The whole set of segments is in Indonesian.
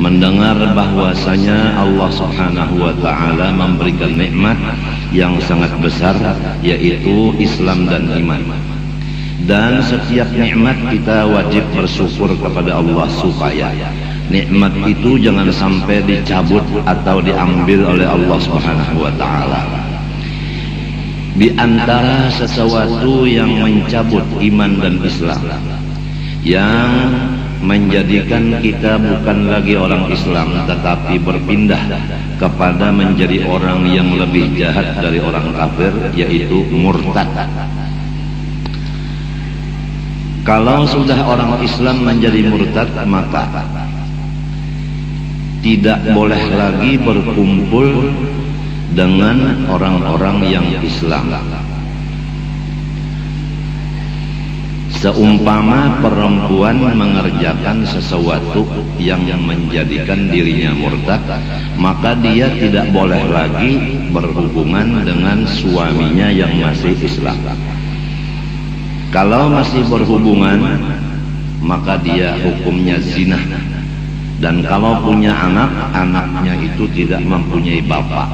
mendengar bahwasanya Allah Subhanahu wa Ta'ala memberikan nikmat yang sangat besar, yaitu Islam dan iman. Dan setiap nikmat kita wajib bersyukur kepada Allah supaya nikmat itu jangan sampai dicabut atau diambil oleh Allah Subhanahu wa Ta'ala. Di antara sesuatu yang mencabut iman dan Islam, yang menjadikan kita bukan lagi orang Islam tetapi berpindah kepada menjadi orang yang lebih jahat dari orang kafir, yaitu murtad. Kalau sudah orang Islam menjadi murtad, maka tidak boleh lagi berkumpul dengan orang-orang yang Islam. Seumpama perempuan mengerjakan sesuatu yang menjadikan dirinya murtad, maka dia tidak boleh lagi berhubungan dengan suaminya yang masih Islam. Kalau masih berhubungan, maka dia hukumnya zina. Dan kalau punya anak, anaknya itu tidak mempunyai bapak.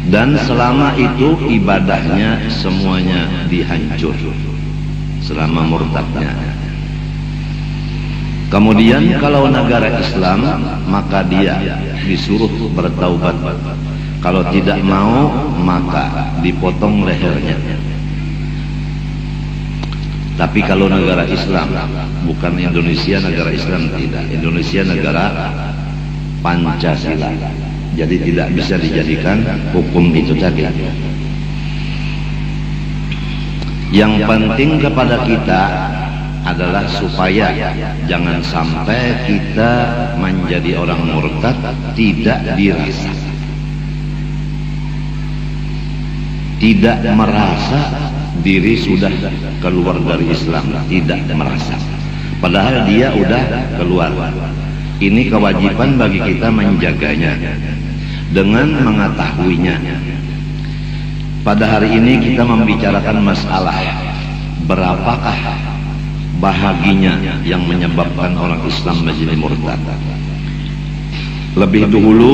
Dan selama itu ibadahnya semuanya dihancur selama murtadnya. Kemudian kalau negara Islam, maka dia disuruh bertaubat. Kalau tidak mau, maka dipotong lehernya. Tapi kalau negara Islam, bukan Indonesia negara Islam, tidak. Indonesia negara Pancasila. Jadi tidak bisa dijadikan hukum itu tadi. Yang penting kepada kita adalah supaya jangan sampai kita menjadi orang murtad tidak dirasa, tidak merasa diri sudah keluar dari Islam, tidak merasa, padahal dia udah keluar. Ini kewajiban bagi kita menjaganya dengan mengetahuinya. Pada hari ini kita membicarakan masalah berapakah bahaginya yang menyebabkan orang Islam menjadi murtad. Lebih dahulu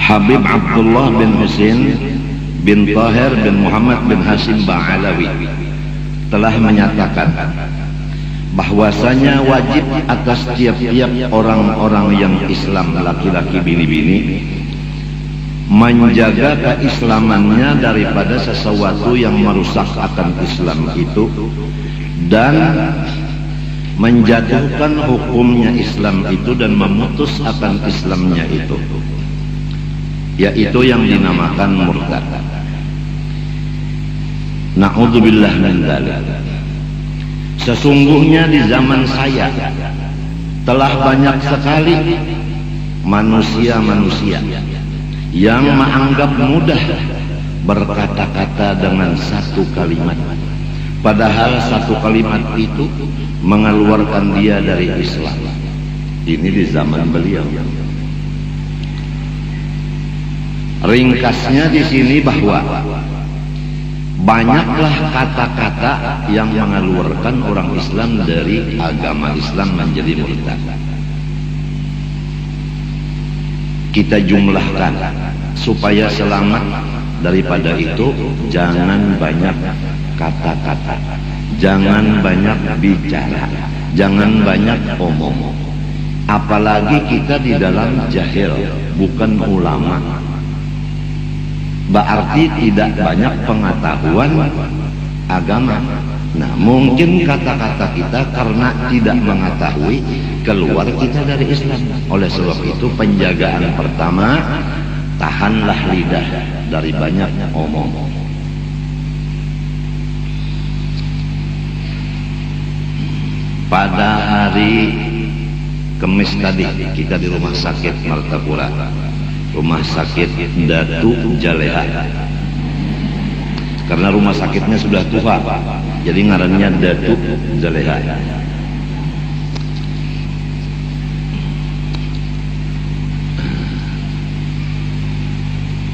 Habib Abdullah bin Husain bin Tahir bin Muhammad bin Hashim Ba'alawi telah menyatakan bahwasanya wajib atas tiap-tiap orang-orang yang Islam, laki-laki bini-bini, menjaga keislamannya daripada sesuatu yang merusak akan Islam itu, dan menjatuhkan hukumnya Islam itu dan memutus akan Islamnya itu, yaitu yang dinamakan murtad. Na'udzubillah min dzalik. Sesungguhnya di zaman saya telah banyak sekali manusia-manusia yang menganggap mudah berkata-kata dengan satu kalimat, padahal satu kalimat itu mengeluarkan dia dari Islam. Ini di zaman beliau. Ringkasnya di sini bahwa banyaklah kata-kata yang mengeluarkan orang Islam dari agama Islam menjadi murtad. Kita jumlahkan supaya selamat daripada itu. Jangan banyak kata-kata, jangan banyak bicara, jangan banyak omong. Apalagi kita di dalam jahil, bukan ulama, berarti tidak banyak pengetahuan agama. Nah, mungkin kata-kata kita karena tidak mengetahui keluar kita dari Islam. Oleh sebab itu penjagaan pertama, tahanlah lidah dari banyak omong. Pada hari Kamis tadi kita di rumah sakit Martapura, rumah sakit Datu Jaleha, karena rumah sakitnya sudah tua, jadi ngarannya Datu Jaleha.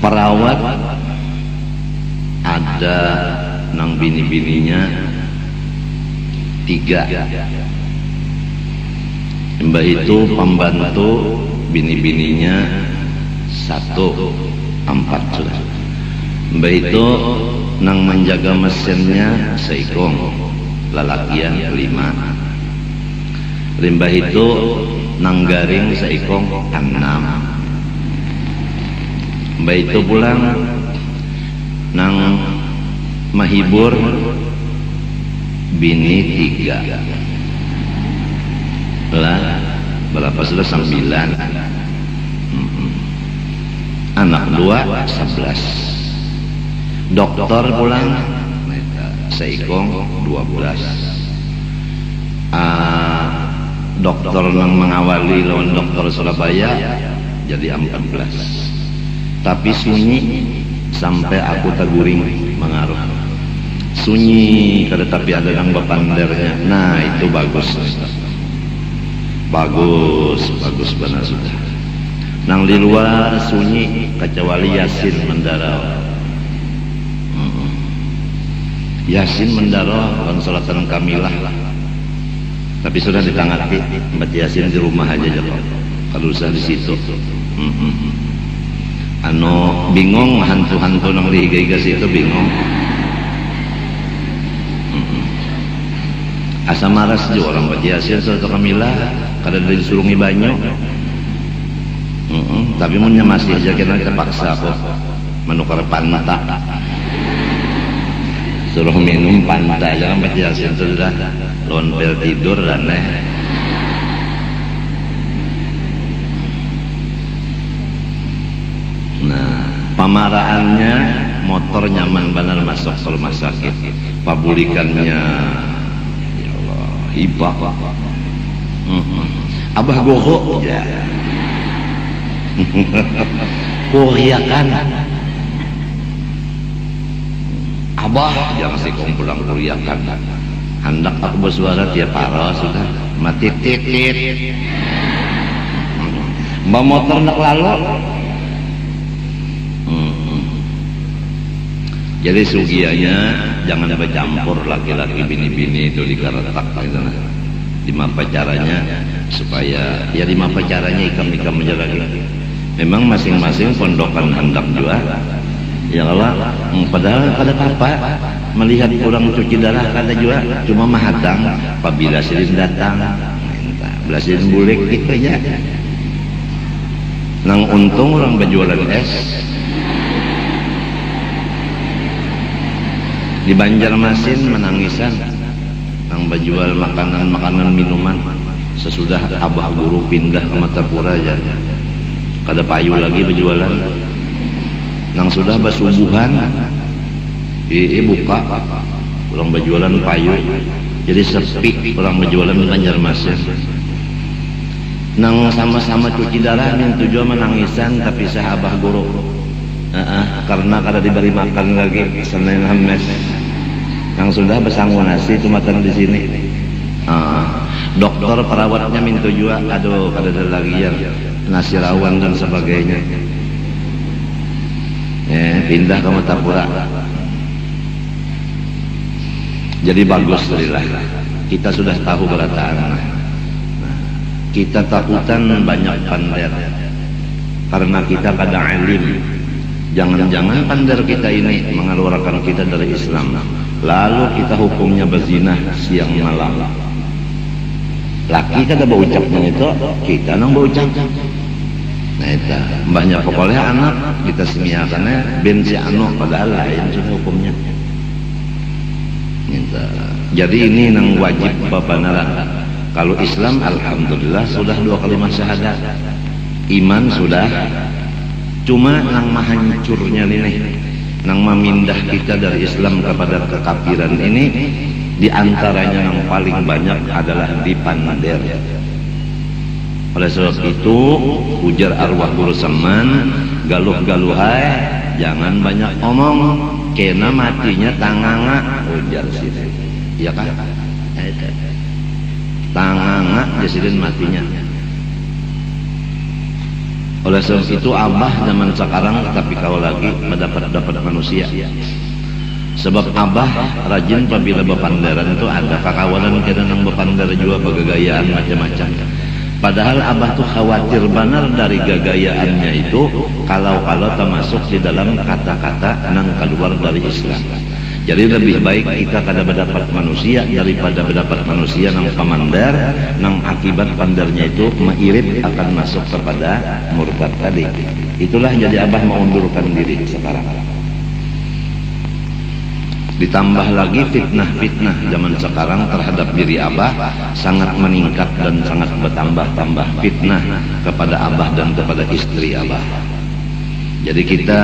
Perawat ada ada nang bini-bininya 3. Mbah itu pembantu bini-bininya 1, 4 sudah. Mbah itu nang menjaga mesinnya seikong, lalakian 5. Limbah itu nang garing seikong 6. Mbah itu pulang nang mahibur bini 3. Lah berapa sudah? 9. Anak 2 11. Dokter pulang seikong 12. Dokter yang mengawali lawan dokter Surabaya jadi 14. Tapi sunyi sampai aku teguring mengaruh. Sunyi kada tapi ada yang bepandernya. Nah itu bagus. Bagus benar sudah. Nang di luar sunyi kecuali Yasin mendarau. Yasin mendarau kan salatan kamilah. Tapi sudah ditangati baca Yasin di rumah aja kalau usah di situ. Bingung hantu-hantu nang lihiga situ bingung. Asa maras juga orang baca Yasin salatan kamilah kada disuruh banyu. Tapi munnya masih aja kena terpaksa kok menukar panta. Suruh minum panta jangan baca Yasin sudah lawan pel tidur dan Nah pamaraannya motor nyaman benar masuk ke rumah sakit. Pabulikannya ya Allah hibah. Abah goho ya. Kuriakan Abah jangan sikong pulang kuriakan. Hendak aku bersuara tiap para sudah mati titit. Mbak motor nak lalu. Jadi sugianya jangan bercampur laki-laki bini-bini itu dikaretak gitu. Dimapa caranya supaya ya dimapa caranya ikam-ikam menjalani. Memang masing-masing pondokan hendak juga. Ya Allah, padahal kada apa melihat orang cuci darah kada juga, cuma mahadang apabila silin datang belas silin bulik gitu aja. Nang untung orang berjualan es di Banjarmasin menangisan nang berjual makanan minuman sesudah abah guru pindah ke Matapura aja kada payu lagi berjualan. Nang sudah basubuhan buka orang berjualan payu jadi sepi orang berjualan di Banjarmasin. Nang sama-sama cuci darah yang tujuan menangisan tapi sahabah guru karena kada diberi makan lagi Senin Hamis. Nang sudah bersanggup nasi cuma di sini. Dokter perawatnya minta juga aduh kada ada lagi ya nasi rawon dan sebagainya. Pindah ke Matapura. Jadi bagus lah. Kita sudah tahu berataan. Kita takutan banyak pander karena kita kada alim. Jangan-jangan pander kita ini mengeluarkan kita dari Islam. Lalu kita hukumnya berzina siang malam. Laki kada berucapnya itu, kita nang berucap. Nah itu banyak pokoknya anak kita semiakannya bensi anu padahal lain sudah hukumnya. Jadi ini nang wajib babanaran. Kalau Islam alhamdulillah sudah 2 kalimat syahadat. Iman sudah. Cuma nang mahancurnya ini nang memindah kita dari Islam kepada kekafiran ini diantaranya yang paling banyak adalah di pander. Oleh sebab itu ujar arwah guru Saman galuh-galuhai jangan banyak omong kena matinya tanganga ujar sini iya kan tanganga jasidin matinya. Oleh sebab itu abah zaman sekarang tapi kau lagi mendapat manusia Sebab abah rajin apabila bepandaran itu ada kakawanan kita nang bepandar juga bagagayaan macam-macam. Padahal abah tuh khawatir benar dari gagayaannya itu kalau termasuk di dalam kata-kata nang keluar dari Islam. Jadi lebih baik kita kada berdapat manusia daripada berdapat manusia nang pamandar, nang akibat pandarnya itu mengirit akan masuk kepada murtad tadi. Itulah jadi abah mengundurkan diri sekarang. Ditambah lagi fitnah-fitnah zaman sekarang terhadap diri abah sangat meningkat dan sangat bertambah-tambah fitnah kepada abah dan kepada istri abah. Jadi kita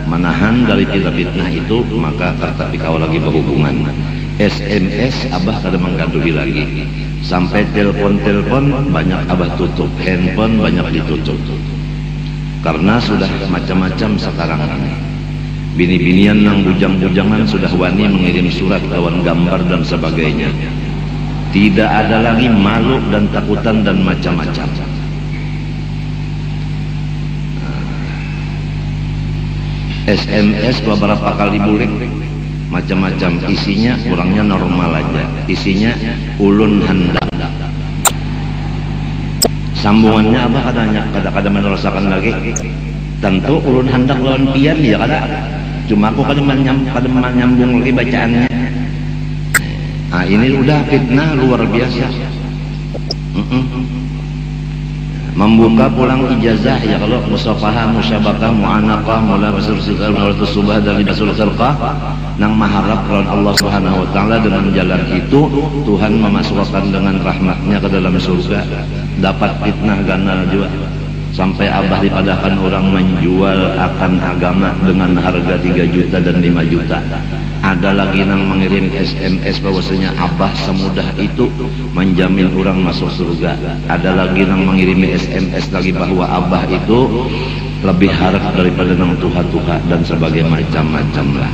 menahan dari fitnah itu, maka tetapi kalau lagi berhubungan SMS abah kada menggaduhi lagi, sampai telepon banyak abah tutup, handphone banyak ditutup, karena sudah macam-macam sekarang ini. Bini-binian yang bujang-bujangan sudah wani mengirim surat kawan gambar dan sebagainya. Tidak ada lagi malu dan takutan dan macam-macam. SMS beberapa kali bulik macam-macam, isinya kurangnya normal aja, isinya ulun hendak. Sambungannya apa katanya kadang-kadang menerusakan lagi. Tentu ulun hendak lawan pian ya kada. Cuma aku kadang menyambung lagi bacaannya. Nah ini udah fitnah luar biasa. Membuka pulang ijazah ya, kalau musafahah, musyabakah, mu'anaqah, mula basul sikar, mula subah dan basul khirqah nang maharap lawan Allah Subhanahu wa taala. Dengan jalan itu Tuhan memasukkan dengan rahmatnya ke dalam surga. Dapat fitnah ganal juga, sampai abah dipadahkan orang menjual akan agama dengan harga 3 juta dan 5 juta. Ada lagi yang mengirim SMS bahwasanya abah semudah itu menjamin orang masuk surga. Ada lagi yang mengirim SMS lagi bahwa abah itu lebih harap daripada nang tuha-tuha dan sebagainya macam-macam lah.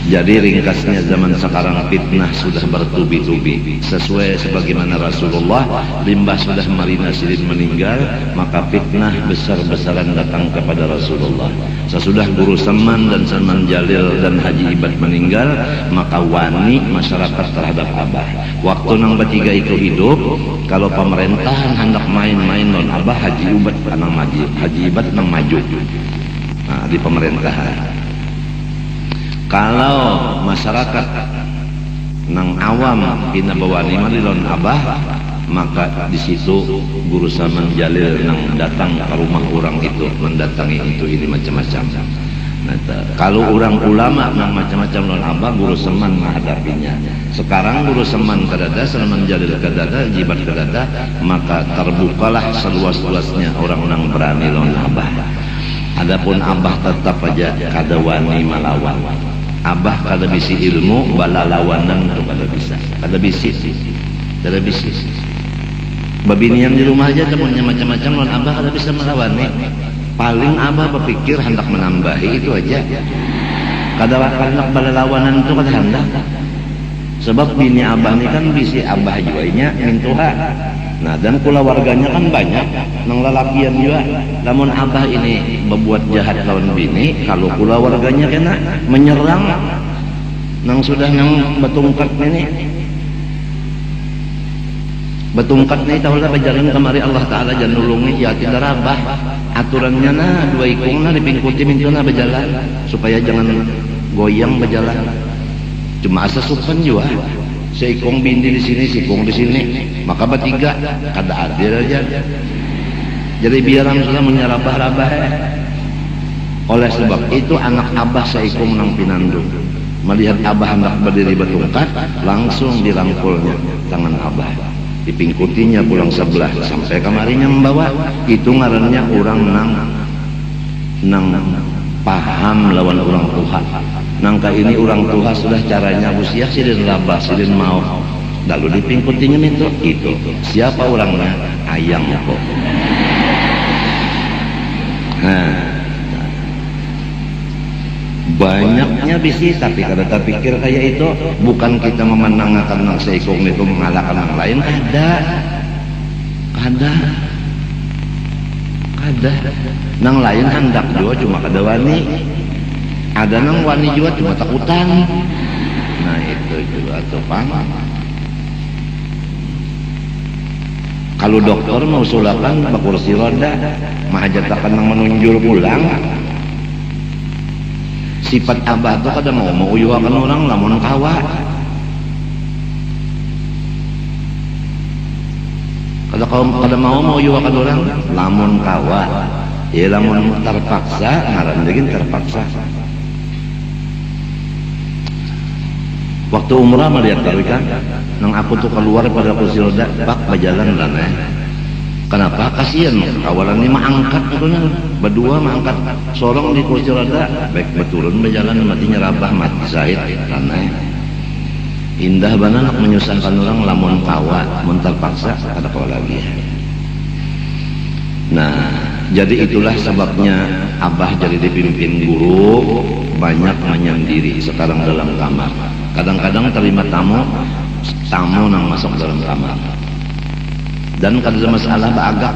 Jadi ringkasnya zaman sekarang fitnah sudah bertubi-tubi. Sesuai sebagaimana Rasulullah, limbah sudah marina sidin meninggal, maka fitnah besar-besaran datang kepada Rasulullah. Sesudah Guru Saman dan Salman Jalil dan Haji Ibad meninggal, maka wani masyarakat terhadap abah. Waktu nang bertiga itu hidup, kalau pemerintahan hendak main-main non abah, Haji Ibad nang maju, Haji Ibad nang maju. Nah, di pemerintahan. Kalau masyarakat nang awam pina bawani malilon abah, maka di situ Guru Saman Jalil nang datang ke rumah orang itu, mendatangi itu ini macam-macam. Nah, kalau orang ulama nang macam-macam lon abah, Guru Saman menghadapinya. Sekarang Guru Saman kadada, Salman Jalil kadada, jibat kadada, maka terbukalah seluas-luasnya orang nang berani lon abah. Adapun abah tetap aja kada wani malawan. Abah kada bisi ilmu balalawanan tu kada bisa, kada bisi babinian di rumah aja temunya macam-macam lawan abah kada bisa melawan nih. Paling abah berpikir hendak menambahi itu aja, kada hendak balalawanan itu kada hendak. Sebab bini abah ini kan bisi abah juainya mintuha. Nah dan kula warganya kan banyak nang lalakian juga. Namun abah ini berbuat jahat lawan bini, kalau kula warganya kena menyerang nang sudah nang betungkat ini. Betungkat ini tahulah berjalan kemari Allah Ta'ala jangan nulungi ya tidak rabah. Aturannya nah dua ikung nah dipingkuti mintuna berjalan supaya jangan goyang berjalan. Cuma asa sukan juga. Seikong bindi di sini, sikong di sini, maka bertiga kada adil aja. Jadi biar sudah menyerabah-rabah. Oleh sebab itu anak abah seikong nang pinandung melihat abah hendak berdiri bertungkat, langsung dirangkulnya tangan abah, dipingkutinya pulang sebelah sampai kamarinya membawa. Itu ngarannya orang nang paham lawan orang Tuhan. Nangka ini orang tua sudah caranya usia sidin labah sidin mau lalu dipingkutinya minta itu siapa orangnya ayang kok. Nah banyaknya bisi tapi kada terpikir kayak itu. Bukan kita memenangkan nang seikong itu mengalahkan yang lain, kada nang lain hendak juga cuma kada wani. Ada nang wani juga cuma takutan. Nah itu atau pang. Kalau dokter mau sulakan ke kursi roda, mahajatakan nang menunjul pulang. Sifat abah tuh kada mau uyuhakan orang lamun kawa. Kada mau uyuhakan orang lamun kawa. Ya lamun terpaksa, ngaran lagi terpaksa. Waktu umrah melihat kan, nang aku tuh keluar pada kursi roda, pak berjalan lah Kenapa? Kasihan kawalan ini mangangkat berdua mangangkat sorong di kursi roda, baik betulun berjalan mati nyerabah mati sahid karena indah banget menyusahkan orang lamun kawa, mun terpaksa ada kau lagi. Nah, jadi itulah sebabnya abah jadi dipimpin guru banyak menyendiri sekarang dalam kamar. Kadang-kadang terima tamu nang masuk dalam kamar. Dan kada masalah baagak.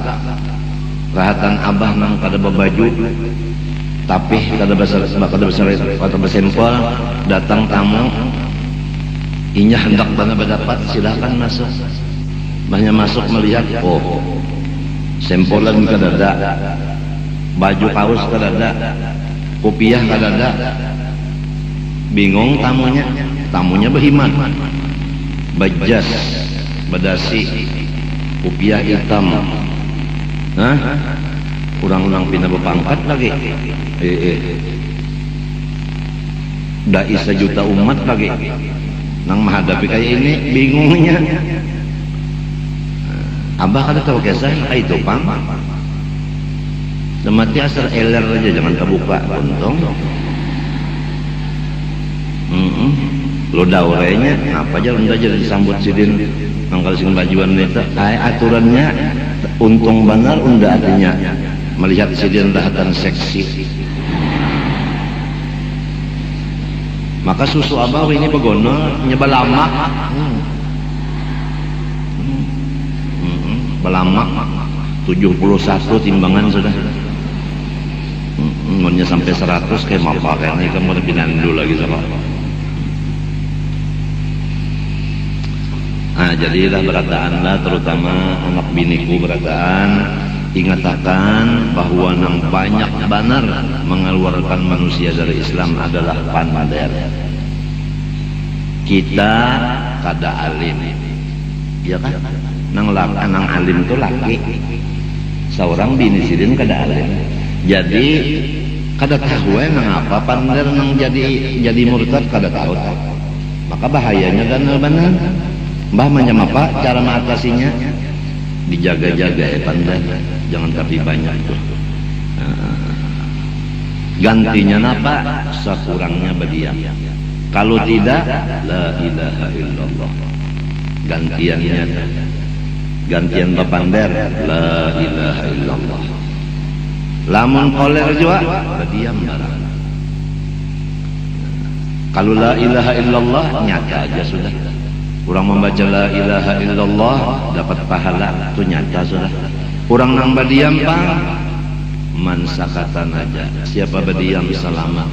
Rahatan abah nang kada babaju tapi kada besempol datang tamu inya hendak bana berdapat silakan masuk. Banyak masuk melihat oh sempolan kada ada, baju kaos kada ada, kopiah kada ada. Bingung tamunya behiman, bajas, badasi, kopiah hitam. Urang-urang pindah berpangkat lagi. Dai sejuta umat lagi. Nang menghadapi kayak ini bingungnya. Abah kada tahu kisah itu pang. Demati asal eler aja jangan terbuka untung. Lo daurenya apa aja udah jadi disambut sidin nangkal sing bajuan itu aturannya untung benar unda artinya melihat sidin dahatan seksi. Maka susu abah ini begono nyebal lama belamak 71 timbangan sudah umurnya sampai 100 kayak apa kayaknya kamu lebih nandu lagi sama. Nah jadilah berataanlah terutama anak biniku berataan ingatakan bahwa nang banyak banar mengeluarkan manusia dari Islam adalah pandader. Kita kada alim, ya kan? Nang alim itu laki, seorang bini sidin kada alim. Jadi kada tahu nang apa pandader nang jadi murtad kada tahu. Maka bahayanya dan benar. Mbah macam apa cara mengatasinya? Dijaga-jaga ya pandai, jangan tapi banyak tuh. Gantinya apa? Sekurangnya berdiam. Kalau tidak, la ilaha illallah. Gantian papander, la ilaha illallah. Lamun koler juga, berdiam barang. Kalau la ilaha illallah nyata aja sudah. Orang membaca la ilaha illallah dapat pahala itu nyata sudah. Orang nang berdiam bang man sakatan aja. Siapa berdiam selama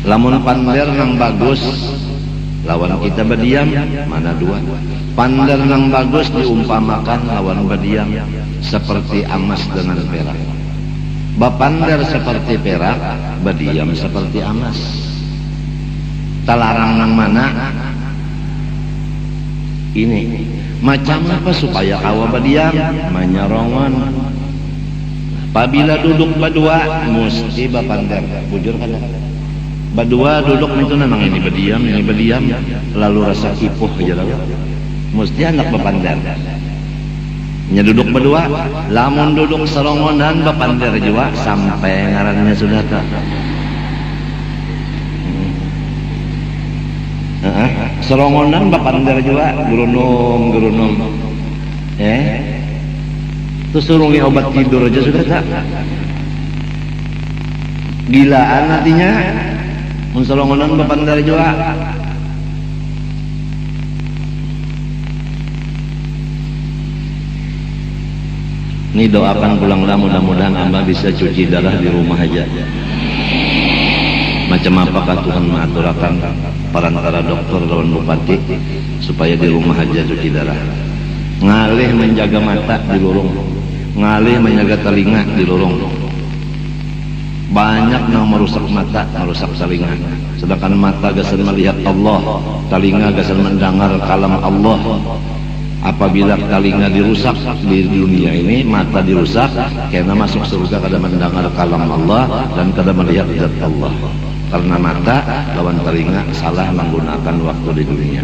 lamun pander nang bagus lawan kita berdiam mana dua. Pander nang bagus diumpamakan lawan berdiam seperti emas dengan perak. Bapander seperti perak, berdiam seperti emas. Talarang nang mana? Ini macam apa supaya kawa berdiam? Manyarongan. Apabila duduk berdua, mesti bapander. Bujur kan? Berdua duduk itu memang ini berdiam, lalu rasa kipuh aja lalu. Mesti anak bapander. Nya duduk berdua, lamun duduk serongonan bapander juga sampai ngarannya sudah tak. Serongonan bapander juga gerunum. Terus surungi obat tidur aja sudah tak. Gilaan nantinya, mun serongonan bapander juga. Ini doakan pulanglah, mudah-mudahan Abah bisa cuci darah di rumah aja. Macam apakah Tuhan mengaturakan perantara dokter lawan bupati supaya di rumah aja cuci darah. Ngalih menjaga mata di lorong, ngalih menjaga telinga di lorong. Banyak yang merusak mata, merusak telinga. Sedangkan mata gasan melihat Allah, telinga gasan mendengar kalam Allah. Apabila telinga dirusak di dunia ini, mata dirusak, karena masuk surga kada mendengar kalam Allah dan kada melihat zat Allah. Karena mata lawan telinga salah menggunakan waktu di dunia.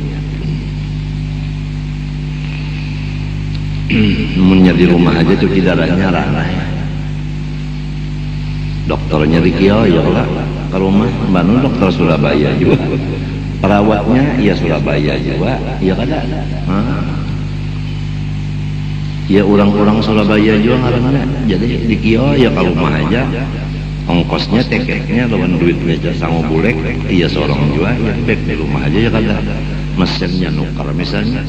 Namunnya di rumah aja cuci darahnya ranah. Dokternya di Kiyo lah ke rumah, Bandung dokter Surabaya juga. Perawatnya ya Surabaya juga, ya kada. Ya orang-orang Surabaya juga ngaranna. Jadi di Kiyo ya ke rumah aja. Ongkosnya, tiketnya, lawan duitnya aja sangu bulek. Iya seorang juga ya bek di rumah aja ya kada. Mesinnya nukar misalnya,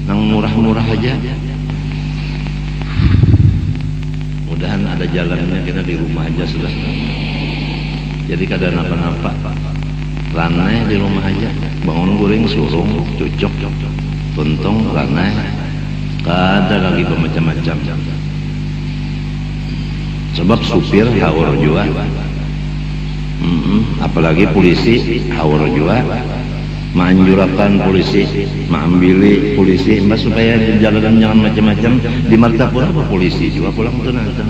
nang murah-murah aja. Mudahan ada jalannya, kita di rumah aja sudah. Jadi kada napa-napa. Ranai di rumah aja. Bangun guring surung, cucuk, tuntung, ranai. Kada lagi bermacam-macam. Sebab supir haur juga. Apalagi polisi haur juga. Menganjurkan polisi, mengambil polisi, mbak supaya jalanan jangan macam-macam. Di Martapura apa polisi juga pulang tuh nanti.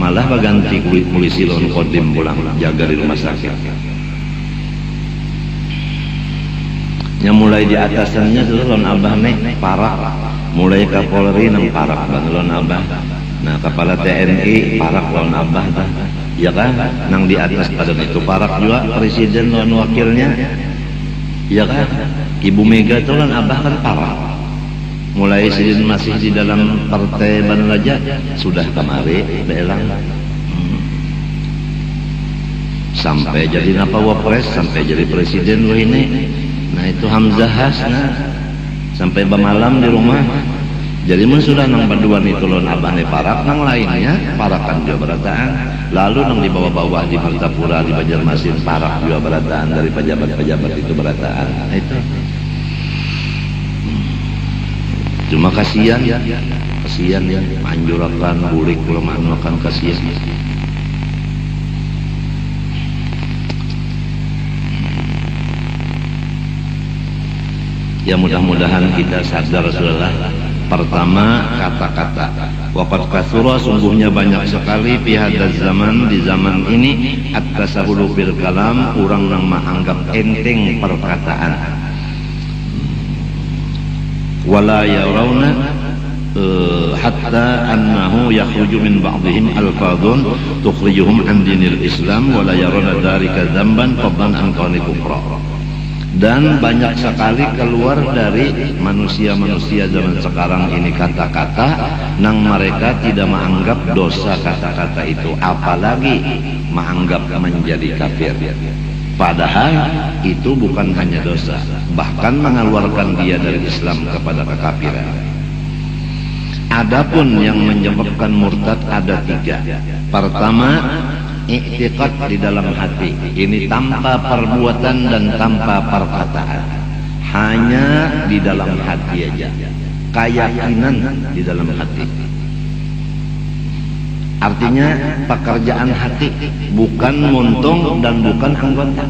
Malah baganti polisi lawan kodim pulang jaga di rumah sakit. Yang mulai di atasannya sudah lawan abah nih parak, mulai Kapolri nang parak lawan abah. Nah kepala TNI parak lawan abah dah. Ya kan, nang di atas pada itu parak juga presiden lawan wakilnya. Ya kan, Ibu Mega itu kan abah kan parak. Mulai sidin masih di dalam partai Bandung Raja sudah kemari belang. Sampai jadi napa wapres, sampai jadi presiden wah ini. Nah itu Hamzah Hasna sampai bermalam di rumah. Jadi sudah nang paduan itu lon abah ne parak, nang lainnya parakan juga berataan. Lalu nang di bawah-bawah di Martapura, di Banjarmasin parak juga berataan dari pejabat-pejabat itu berataan. Nah, itu. Cuma kasihan ya, anjurakan bulik ulama akan kasihan. Ya mudah-mudahan kita sadar saudara. Pertama kata-kata waqad katsura, sungguhnya banyak sekali fi hadzal zaman, di zaman ini at-tasahulu bil kalam, urang nang menganggap enteng perkataan. Wala yarawna hatta annahu yakhruju min ba'dihim alfadhun tukhrijuhum an dinil Islam wala yarawna dzalika dzamban fadlan an kauni kufra. Dan banyak sekali keluar dari manusia-manusia zaman sekarang ini kata-kata nang mereka tidak menganggap dosa kata-kata itu, apalagi menganggap menjadi kafir. Padahal itu bukan hanya dosa, bahkan mengeluarkan dia dari Islam kepada kekafiran. Adapun yang menyebabkan murtad ada tiga. Pertama, i'tiqad di dalam hati, ini tanpa perbuatan dan tanpa perkataan, hanya di dalam hati aja, keyakinan di dalam hati. Artinya pekerjaan hati, bukan muntung dan bukan anggota.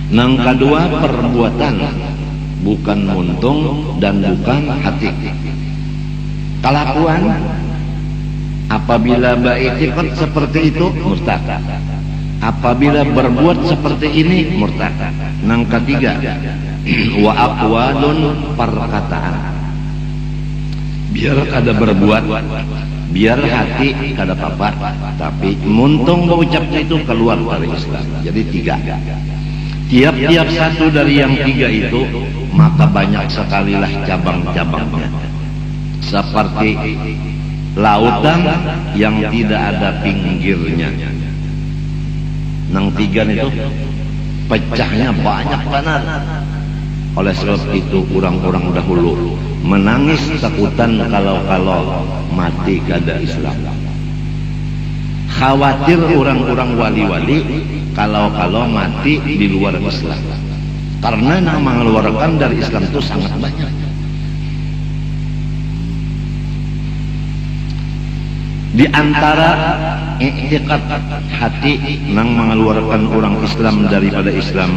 Nang kedua perbuatan, bukan muntung dan bukan hati. Kelakuan apabila ba'itiqad seperti itu murtad, apabila berbuat seperti ini murtad. Nang ketiga wa aqwalun, perkataan, biar kada berbuat, biar hati kada apa-apa, tapi muntung berucapnya itu keluar dari Islam. Jadi tiga. Tiap-tiap satu dari yang tiga itu maka banyak sekali lah cabang-cabangnya, seperti lautan yang tidak ada pinggirnya. Nang tiga itu pecahnya banyak benar. Oleh sebab itu orang-orang dahulu menangis takutan kalau mati kada Islam. Khawatir orang-orang wali-wali kalau mati di luar Islam, karena yang mengeluarkan dari Islam itu sangat banyak. Di antara i'tiqad hati yang mengeluarkan orang Islam daripada Islam,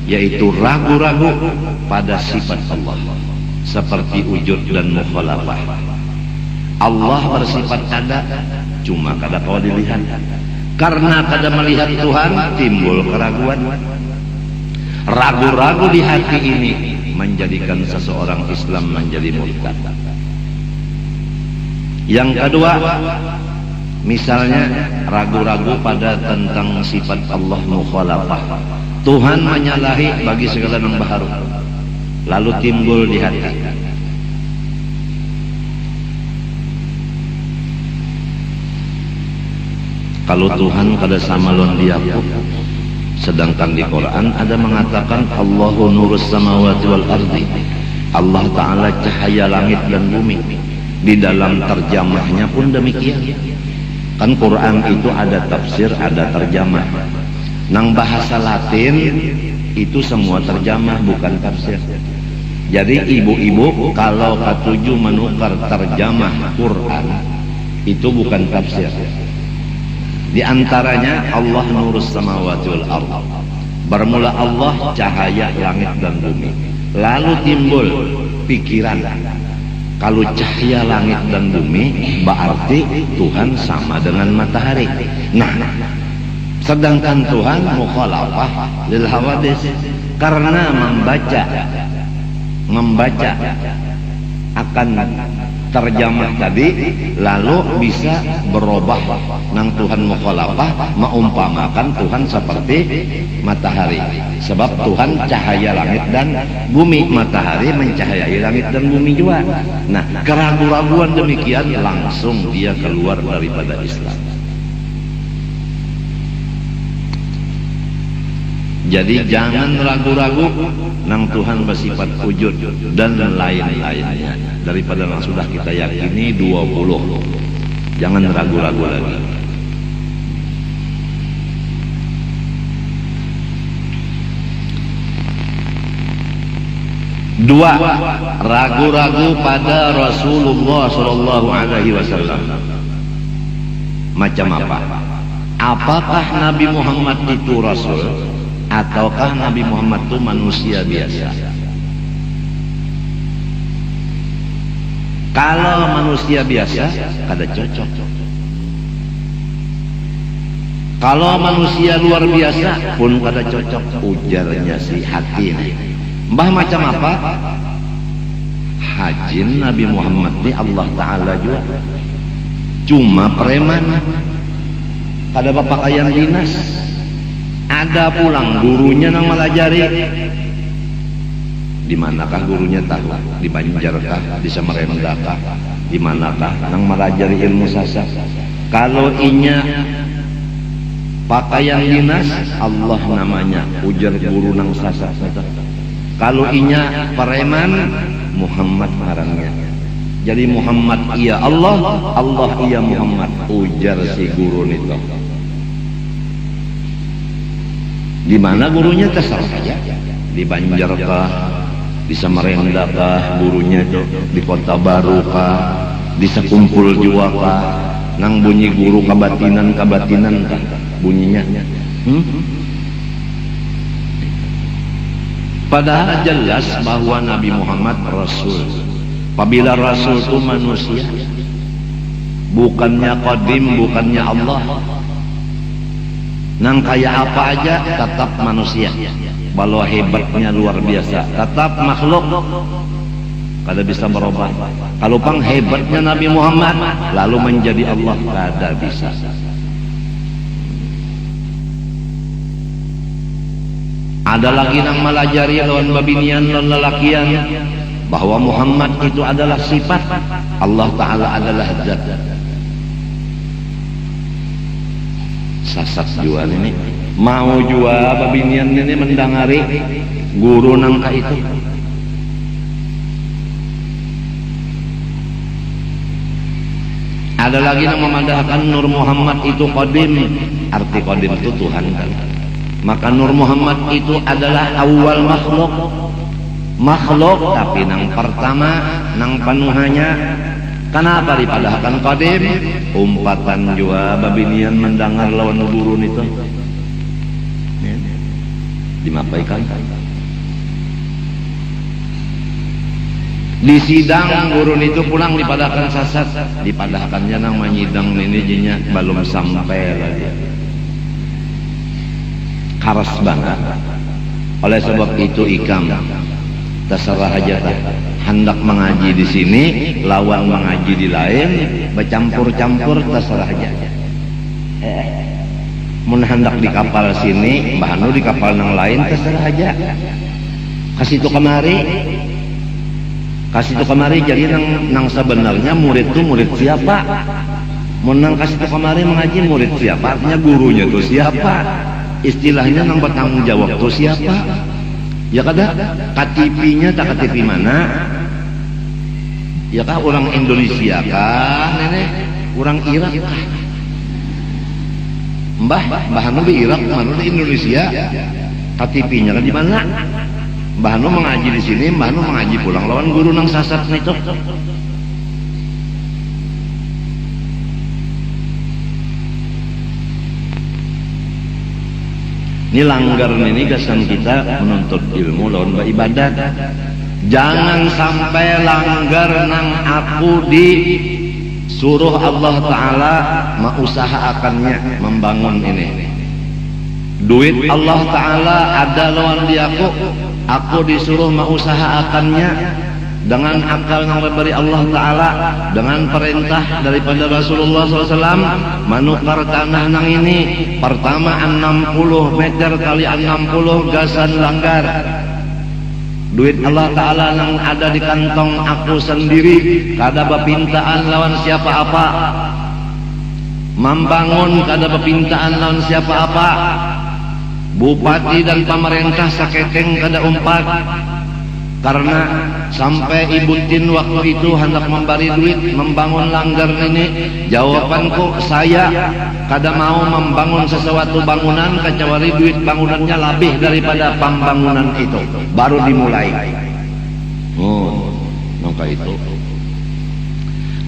yaitu ragu-ragu pada sifat Allah, seperti wujud dan mukhalafah. Allah bersifat ada, cuma kada kau dilihat. Karena kada melihat Tuhan, timbul keraguan. Ragu-ragu di hati ini menjadikan seseorang Islam menjadi murtad. Yang kedua, misalnya ragu-ragu pada tentang sifat Allah mukhalafah. Tuhan menyalahi bagi segala yang baharu, lalu timbul di hati. Kalau Tuhan kada sama lawan dia, sedangkan di Quran ada mengatakan Allahu nurus samawati wal ardi, Allah Ta'ala cahaya langit dan bumi. Di dalam terjemahnya pun demikian. Kan Quran itu ada tafsir, ada terjemah. Nang bahasa Latin itu semua terjemah, bukan tafsir. Jadi ibu-ibu kalau katuju menukar terjemah Quran, itu bukan tafsir. Di antaranya Allah nurus samawati wal ardh. Bermula Allah cahaya langit dan bumi. Lalu timbul pikiran, kalau cahaya langit dan bumi berarti Tuhan sama dengan matahari. Nah, sedangkan Tuhan mukhalafah lil hawadis, karena membaca akan terjemah tadi, lalu bisa berubah nang Tuhan mukhalafah, meumpamakan Tuhan seperti matahari. Sebab Tuhan cahaya langit dan bumi, matahari mencahayai langit dan bumi juga. Nah, keraguan-raguan demikian langsung dia keluar daripada Islam. Jadi jangan ragu-ragu nang Tuhan bersifat wujud dan lain-lainnya daripada yang sudah kita yakini 20. Jangan ragu-ragu lagi. Dua, ragu-ragu pada Rasulullah Shallallahu Alaihi Wasallam. Macam apa? Apakah Nabi Muhammad itu Rasul, ataukah Nabi Muhammad itu manusia biasa? Kalau manusia biasa, kada cocok. Kalau manusia luar biasa pun kada cocok, ujarnya si hati ini. Mbah macam apa? Hajin Nabi Muhammad ini Allah Ta'ala juga cuma preman, kada berpakaian dinas. Ada pulang gurunya nang melajari. Di manakah gurunya tahu? Di Banjarkah? Di Samarinda? Di manakah nang melajari ilmu sasar? Kalau inya pakaian dinas, Allah namanya, ujar guru nang sasar. Kalau inya preman, Muhammad ngarannya. Jadi Muhammad iya Allah, Allah iya Muhammad, ujar si guru itu. Di mana gurunya terserah saja, di Banjarkah, di Samarinda kah gurunya itu, di Kota Baru kah, di Sekumpul juga kah, nang bunyi guru kabatinan kah bunyinya. Padahal jelas bahwa Nabi Muhammad Rasul. Apabila Rasul itu manusia, bukannya qadim, bukannya Allah. Nang kaya apa aja tetap manusia. Walau hebatnya luar biasa, tetap makhluk, kada bisa berubah. Kalau pang hebatnya Nabi Muhammad lalu menjadi Allah, kada bisa. Ada lagi nang melajari lawan babinian lawan lelakian bahwa Muhammad itu adalah sifat, Allah Ta'ala adalah zat. Sasat jual ini mau jual babinian ini mendangari guru nangka itu. Ada lagi yang memadahkan Nur Muhammad itu qadim. Arti qadim itu Tuhan kan. Maka Nur Muhammad itu adalah awal makhluk tapi nang pertama nang panuhanya. Kenapa dipadahkan qadim? Umpatan jua babinian mendengar lawan gurun itu dimapaikan. Di sidang gurun itu pulang dipadahkan sasat, dipadahkannya nang menyidang ini jinya belum sampai lagi. Karas banget. Oleh sebab itu ikam terserah aja hendak mengaji di sini, lawan mengaji di lain, bercampur-campur terserah aja. Mun hendak di kapal sini, Mbah Anu di kapal yang lain terserah aja. Kasih itu kemari, jadi nang sebenarnya murid itu murid siapa? Mun nang kasih itu kemari mengaji murid siapa? Artinya gurunya itu siapa? Istilahnya nang bertanggung jawab itu siapa? Ya kada KTP-nya tak KTP mana? Ya kah orang Indonesia kah nenek? Orang Irak kah? Mbah Anu di Irak, Mbah Anu di Indonesia. KTP-nya kan di mana? Mbah Anu mengaji di sini, Mbah Anu mengaji pulang lawan guru nang sasat itu. Ini langgar ini gasan kita menuntut ilmu lawan beribadat. Jangan sampai langgar nang aku disuruh Allah Ta'ala mengusahakannya membangun ini. Duit Allah Ta'ala ada lawan di aku disuruh mengusahakannya dengan akal yang diberi Allah Ta'ala, dengan perintah daripada Rasulullah SAW menukar tanah nang ini. Pertama 60 meter kali 60 gasan langgar. Duit Allah Ta'ala yang ada di kantong aku sendiri, kada bepintaan lawan siapa apa. Membangun kada bepintaan lawan siapa apa. Bupati dan pemerintah saketeng kada umpat. Karena sampai Ibu Tin waktu itu hendak memberi duit membangun langgar ini, jawabanku saya kada mau membangun sesuatu bangunan kecuali duit bangunannya lebih daripada pembangunan itu baru dimulai. Maka itu.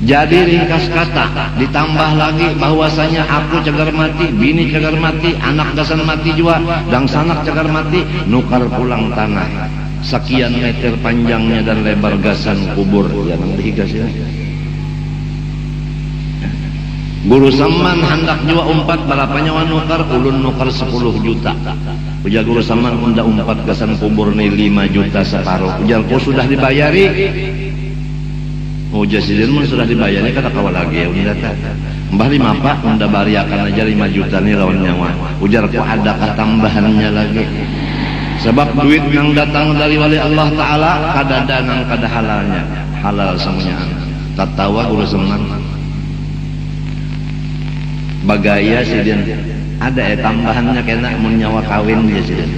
Jadi ringkas kata ditambah lagi bahwasanya aku cagar mati, bini cagar mati, anak gasan mati juga, dan sanak cagar mati, nukar pulang tanah. Sekian meter panjangnya dan lebar gasan kubur yang dihigas ya. Guru Saman hendak juga umpat berapanya nukar, ulun nukar 10 juta. Ujar Guru Saman unda umpat gasan kubur nih 5 juta separuh. Ujar kau sudah dibayari. Ujar sidin mun sudah dibayari kata kawal lagi ya unda tak. Mbah 5 pak unda bariakan aja 5 juta nih lawan nyawa. Ujar kau ada ketambahannya lagi. Sebab duit yang datang dari wali Allah Ta'ala kada danang kada halalnya, halal semuanya. Tatawa Guru Saman bagaya sidin ada tambahannya kena mun nyawa kawin dia sidin.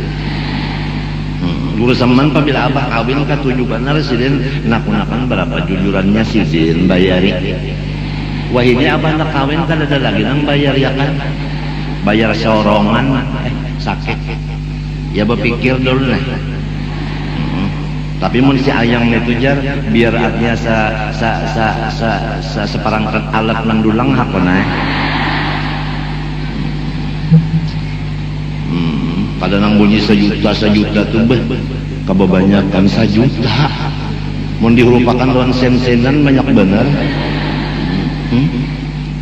Guru Saman apabila abah kawin ka 7 benar sidin nak-nakan berapa jujurannya sidin bayari. Wah ini abah nak kawin kada ada lagi nang bayar ya kan, bayar sorongan sakit. Ya berpikir dulu lah. Tapi mun si ayang itu jar biar artinya seperangkat alat mendulang hakona. Pada nang bunyi sejuta tuh kebanyakan sejuta. Mun dirupakan lawan sen-senan banyak bener.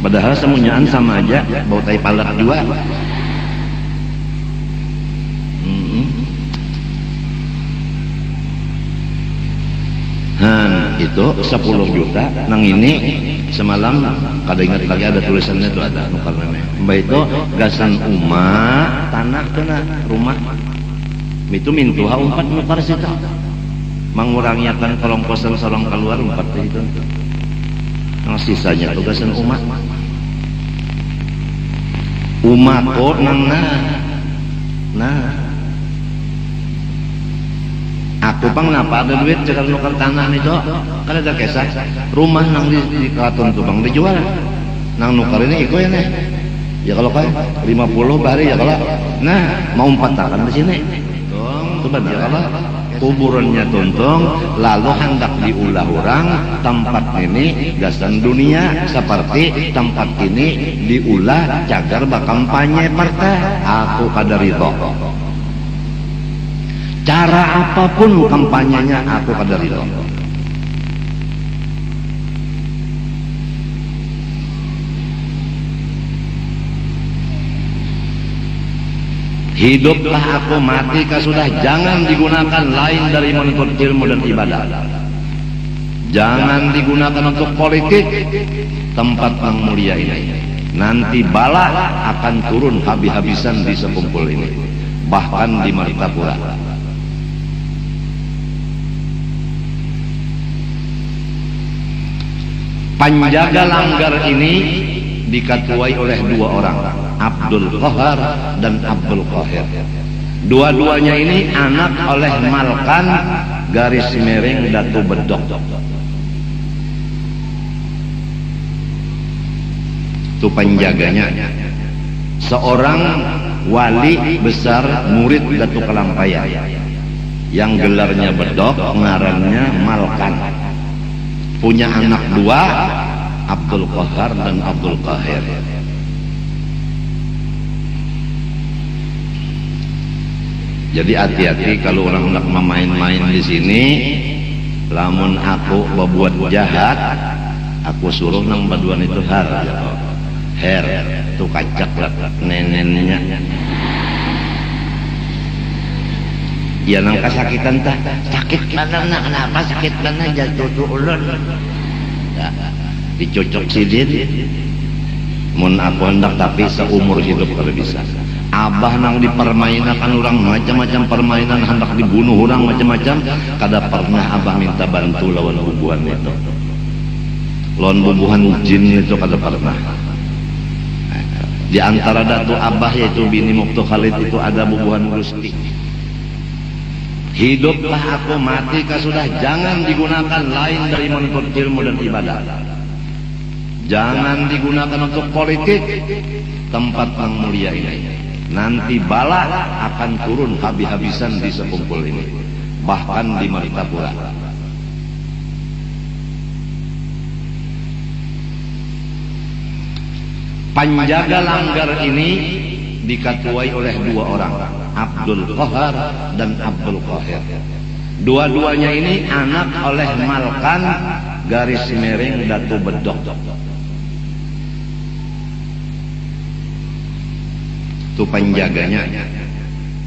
Padahal semuanyaan sama aja, bau tai palat juga. Itu 10 juta nang ini semalam kada ingat lagi ada tulisannya itu ada nukar namanya. Mbak itu gasan tanah kena rumah itu mintuha umpat nukar situ mengurangi akan kolong kosan sorong keluar umpat itu nang sisanya itu gasan kok nang aku pang kenapa ada duit cekal nukar tanah nih dok kan ada kisah rumah nang di Keraton tuh bang dijual nang nukar ini iko ya nih. Ya kalau kan 50 bahari ya kalau. Nah, mau 4 tahun di sini. Coba ya kalau kuburannya tuntung lalu hendak diulah orang tempat ini gasan dunia seperti tempat ini diulah cagar bakampanye partai aku kada ridho cara apapun kampanyenya aku kada ridho. Hiduplah aku, mati kah sudah, jangan digunakan lain dari menuntut ilmu dan ibadah. Jangan digunakan untuk politik tempat yang mulia ini. Nanti bala akan turun habis-habisan di sekumpul ini, bahkan di Martapura. Penjaga langgar ini diketuai oleh 2 orang, Abdul Qahar dan Abdul Qahir. Dua-duanya ini anak oleh Malkan garis miring Datu Bedok. Itu penjaganya. Seorang wali besar murid Datu Kalampaya yang gelarnya Bedok, ngarannya Malkan. Punya anak 2, Abdul Qahar dan Abdul Qahir. Jadi hati-hati kalau orang hendak memain-main di sini. Lamun aku berbuat jahat, aku suruh nang baduan itu her tuh kacak lah nenennya. Ya nang kesakitan tah, sakit mana nak, kenapa sakit mana jatuh ulun. Dicocok sidin. Mun aku hendak tapi seumur hidup kalau bisa. Abah nang dipermainkan orang macam-macam permainan, hendak dibunuh orang macam-macam, kada pernah abah minta bantu lawan bubuhan itu. Lawan bubuhan jin itu kada pernah. Di antara datu abah yaitu bini Muktu Khalid itu ada bubuhan Gusti. Hiduplah aku, mati kah sudah, jangan digunakan lain dari menuntut ilmu dan ibadah. Jangan digunakan untuk politik tempat yang mulia ini. Nanti bala akan turun habis-habisan di sekumpul ini, bahkan di Martapura. Penjaga langgar ini diketuai oleh 2 orang, Abdul Qahar dan Abdul Qahir. Dua-duanya ini anak oleh Malkan garis miring Datu Bedok. Itu penjaganya.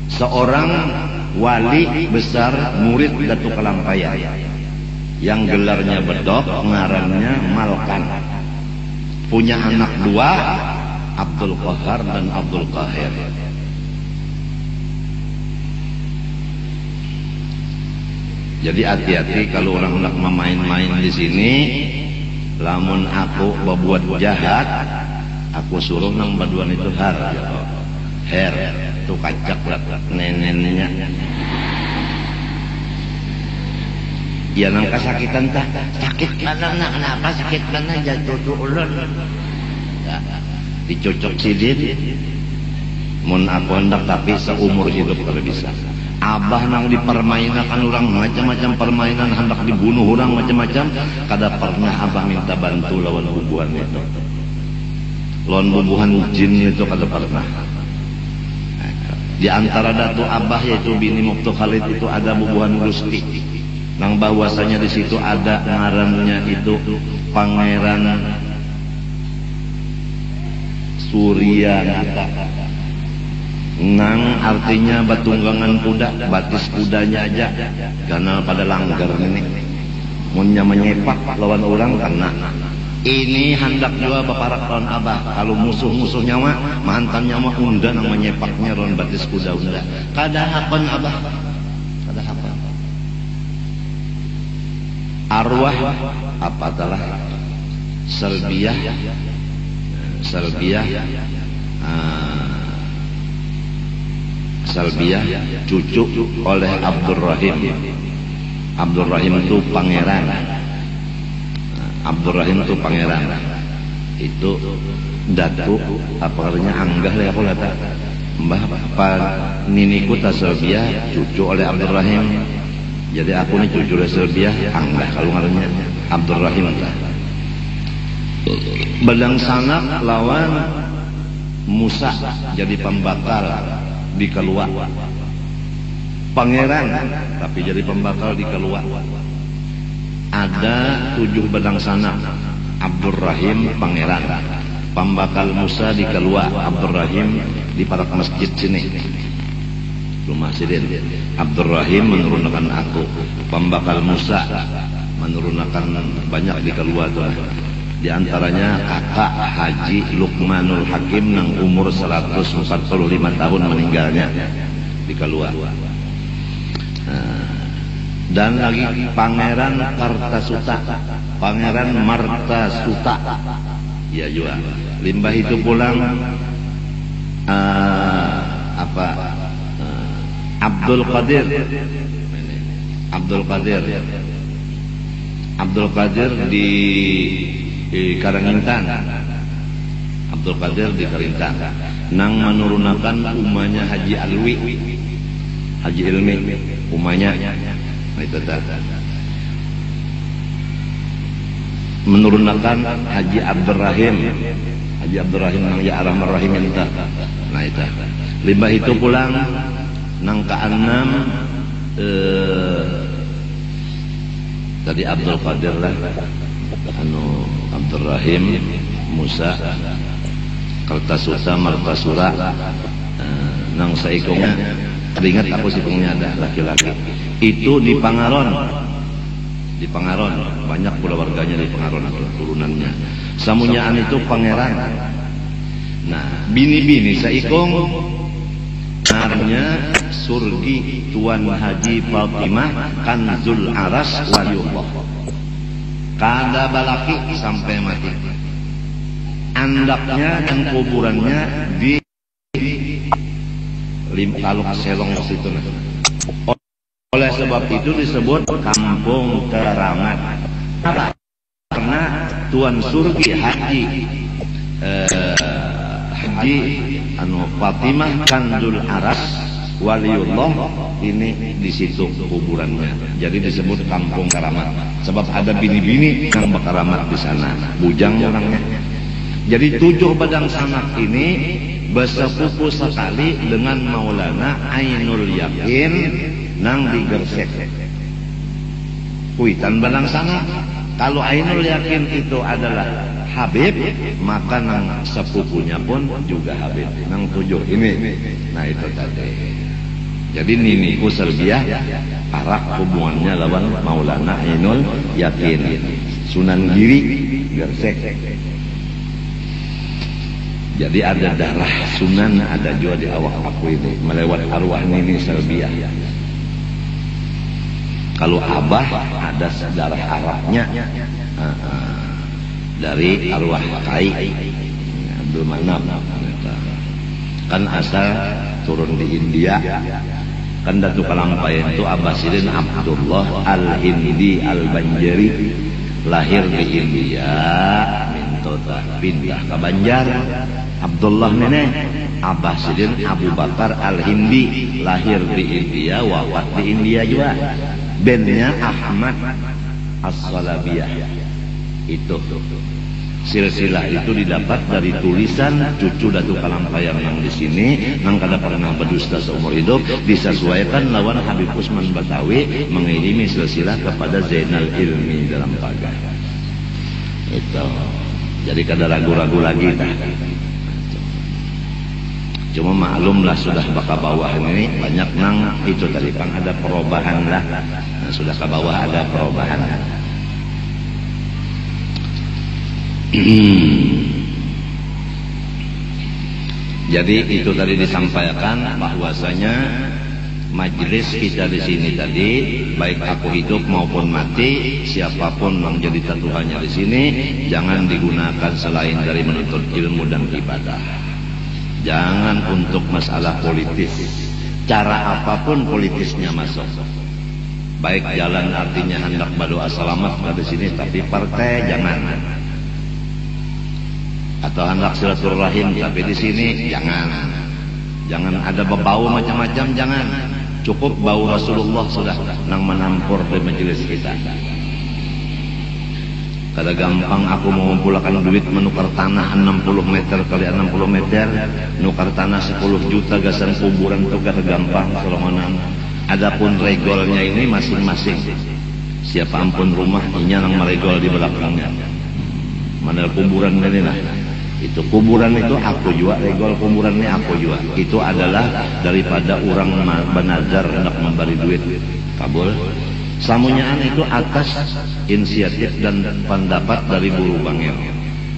Seorang wali besar murid Datu Kalampaya yang gelarnya Bedok, ngarannya Malkan. Punya anak 2, Abdul Qahar dan Abdul Qahir. Jadi hati-hati kalau orang hendak memain-main di sini. Lamun aku berbuat jahat, aku suruh nang baduan itu her tuh kacak lah nenennya. Ya nang kesakitan tah, sakit mana nak, kenapa sakit mana jatuh ulun. Dicocok sidin. Mun aku hendak tapi seumur hidup kalau bisa. Abah nang dipermainkan orang macam-macam permainan, hendak dibunuh orang macam-macam, kada pernah abah minta bantu lawan bubuhan itu. Lawan bubuhan jin itu kada pernah. Di antara datu abah yaitu bini Muktu Khalid itu ada bubuhan Gusti. Nang bahwasanya di situ ada ngarannya itu Pangeran Suryanata. Nang artinya batunggangan kuda, batis kudanya aja karena pada langgar ini munnya menyepak lawan orang kena. Ini hendak juga baparak lawan abah. Kalau musuh-musuh nyawa, mantan nyawa unda nang menyepaknya lawan batis kuda unda. Kada hakon abah, kada hakon. Arwah apa telah Selbiah Selbiah cucu oleh Abdul Rahim. Abdul Rahim itu pangeran. Abdul Rahim itu pangeran. itu datu apa artinya anggah lah aku kata mbah apa niniku tasalbiah cucu oleh Abdul Rahim, jadi aku nih cucu oleh Selbiah anggah kalau ngarannya Abdul Rahim lah. Badang sanak lawan Musa jadi pembakal di Keluak, pangeran tapi jadi pembakal di Keluak. Ada 7 badang sanak, Abdul Rahim pangeran, pembakal Musa di Keluak, Abdul Rahim di parak masjid sini rumah sidin. Abdul Rahim menurunkan aku, pembakal Musa menurunkan banyak di Keluak tuh. Di antaranya kakak Haji Luqmanul Hakim yang umur 145 tahun meninggalnya di Keluak. Dan lagi Pangeran Kartasuta, Pangeran Martasuta, ya juga. Limbah itu pulang Abdul Qadir, Abdul Qadir di Karangintan, Abdul Qadir di Karangintan, nang menurunkan umahnya Haji Alwi, Haji Ilmi, umahnya, nah itu menurunkan Haji Abdul Rahim, Haji Abdul Rahim nang ya Arhamar Rahimin itu, nah itu. Limbah itu pulang nang ke-6 tadi Abdul Qadir lah, Abdul Rahim, Musa, Kartasuta, Martasura, nang saikongnya teringat aku sikongnya ada laki-laki itu di Pangaron, banyak pula warganya di Pangaron turunannya. Samunyaan itu pangeran. Nah bini-bini saikong namanya Surgi Tuan Haji Fatimah Kanzul Aras Waliullah, kada balaki sampai mati. Andaknya dan kuburannya di Kaluk Selong situ. Oleh sebab itu disebut Kampung Keramat. Karena Tuan Surgi Haji Fatimah Kanzul Aras Waliullah ini di situ kuburannya. Jadi disebut Kampung Keramat. Sebab ada bini-bini yang berkeramat di sana, bujang orangnya. Jadi 7 badang sanak ini bersepupu sekali dengan Maulana Ainul Yakin nang di Gersek. Kuitan badang sanak. Kalau Ainul Yakin itu adalah Habib, maka nang sepupunya pun juga Habib. Nang 7 ini. Nah itu tadi. Jadi niniku Selbiah parak hubungannya lawan Maulana Ainul Yakin, Sunan Giri, Gersek. Jadi ada darah Sunan, ada juga di awak aku ini melewat arwah nini Selbiah. Kalau Abah ada darah Arabnya dari arwah Kai Abdul Manap, kan asal turun di India. Kan Datu Kalampayan itu Abbasidin Abdullah Al-Hindi Al-Banjari, lahir di India, mintota pindah ke Banjar. Abdullah nenek Abbasidin Abu Bakar Al-Hindi, lahir di India, wafat di India juga. Bandnya Ahmad As-Salabiyah. Itu silsilah itu didapat dari tulisan cucu Datu Kalampayan yang di sini, nang kada pernah berdusta seumur hidup, disesuaikan lawan Habib Usman Batawi mengirimi silsilah kepada Zainal Ilmi dalam pagar. Itu. Jadi kada ragu-ragu lagi dah. Cuma maklumlah sudah baka bawah ini banyak nang itu tadi kan ada perubahan lah. Nah, sudah ke bawah ada perubahan. Jadi itu tadi disampaikan bahwasanya majelis kita di sini tadi, baik aku hidup maupun mati, siapapun yang jadi tatuhannya di sini, jangan digunakan selain dari menuntut ilmu dan ibadah. Jangan untuk masalah politis. Cara apapun politisnya masuk. Baik jalan artinya hendak berdoa selamat dari sini, tapi partai jangan. atau hendak silaturahim, tapi di sini jangan ada bau macam-macam, jangan. Cukup bau Rasulullah sudah nang menampur di majelis kita. Kada gampang aku mau mengumpulkan duit menukar tanah 60 meter kali 60 meter, nukar tanah 10 juta gasan kuburan itu kada gampang solomonan. Adapun regolnya ini masing-masing. Siapa ampun rumah inya nang meregol di belakangnya. Mana kuburan ini lah. Itu kuburan itu aku juga, regol kuburan ini aku juga. Itu adalah daripada orang banazar hendak memberi duit. Kabul. Samunyaan itu atas inisiatif dan pendapat dari Guru Bangil.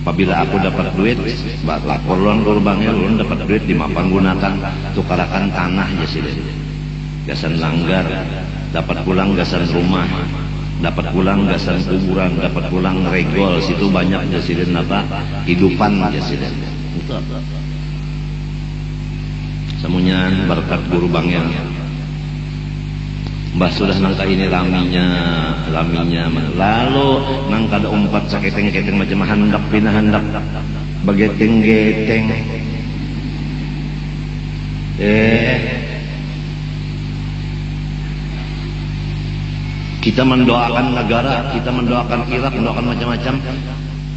Apabila aku dapat duit, lapor lon Guru Bangil, lon dapat duit dimapan gunakan tukarakan tanah jasiden. Gasan langgar, dapat pulang gasan rumah, dapat pulang gasan kuburan, dapat pulang regol, situ banyak jasiden apa? Hidupan jasiden. Itu apa? Samunyaan berkat Guru Bangil. Mbah sudah nangka ini laminya lalu nangka ada umpat saketeng-keteng macam handak pinah handak bageteng-geteng kita mendoakan negara, kita mendoakan Irak, mendoakan macam-macam.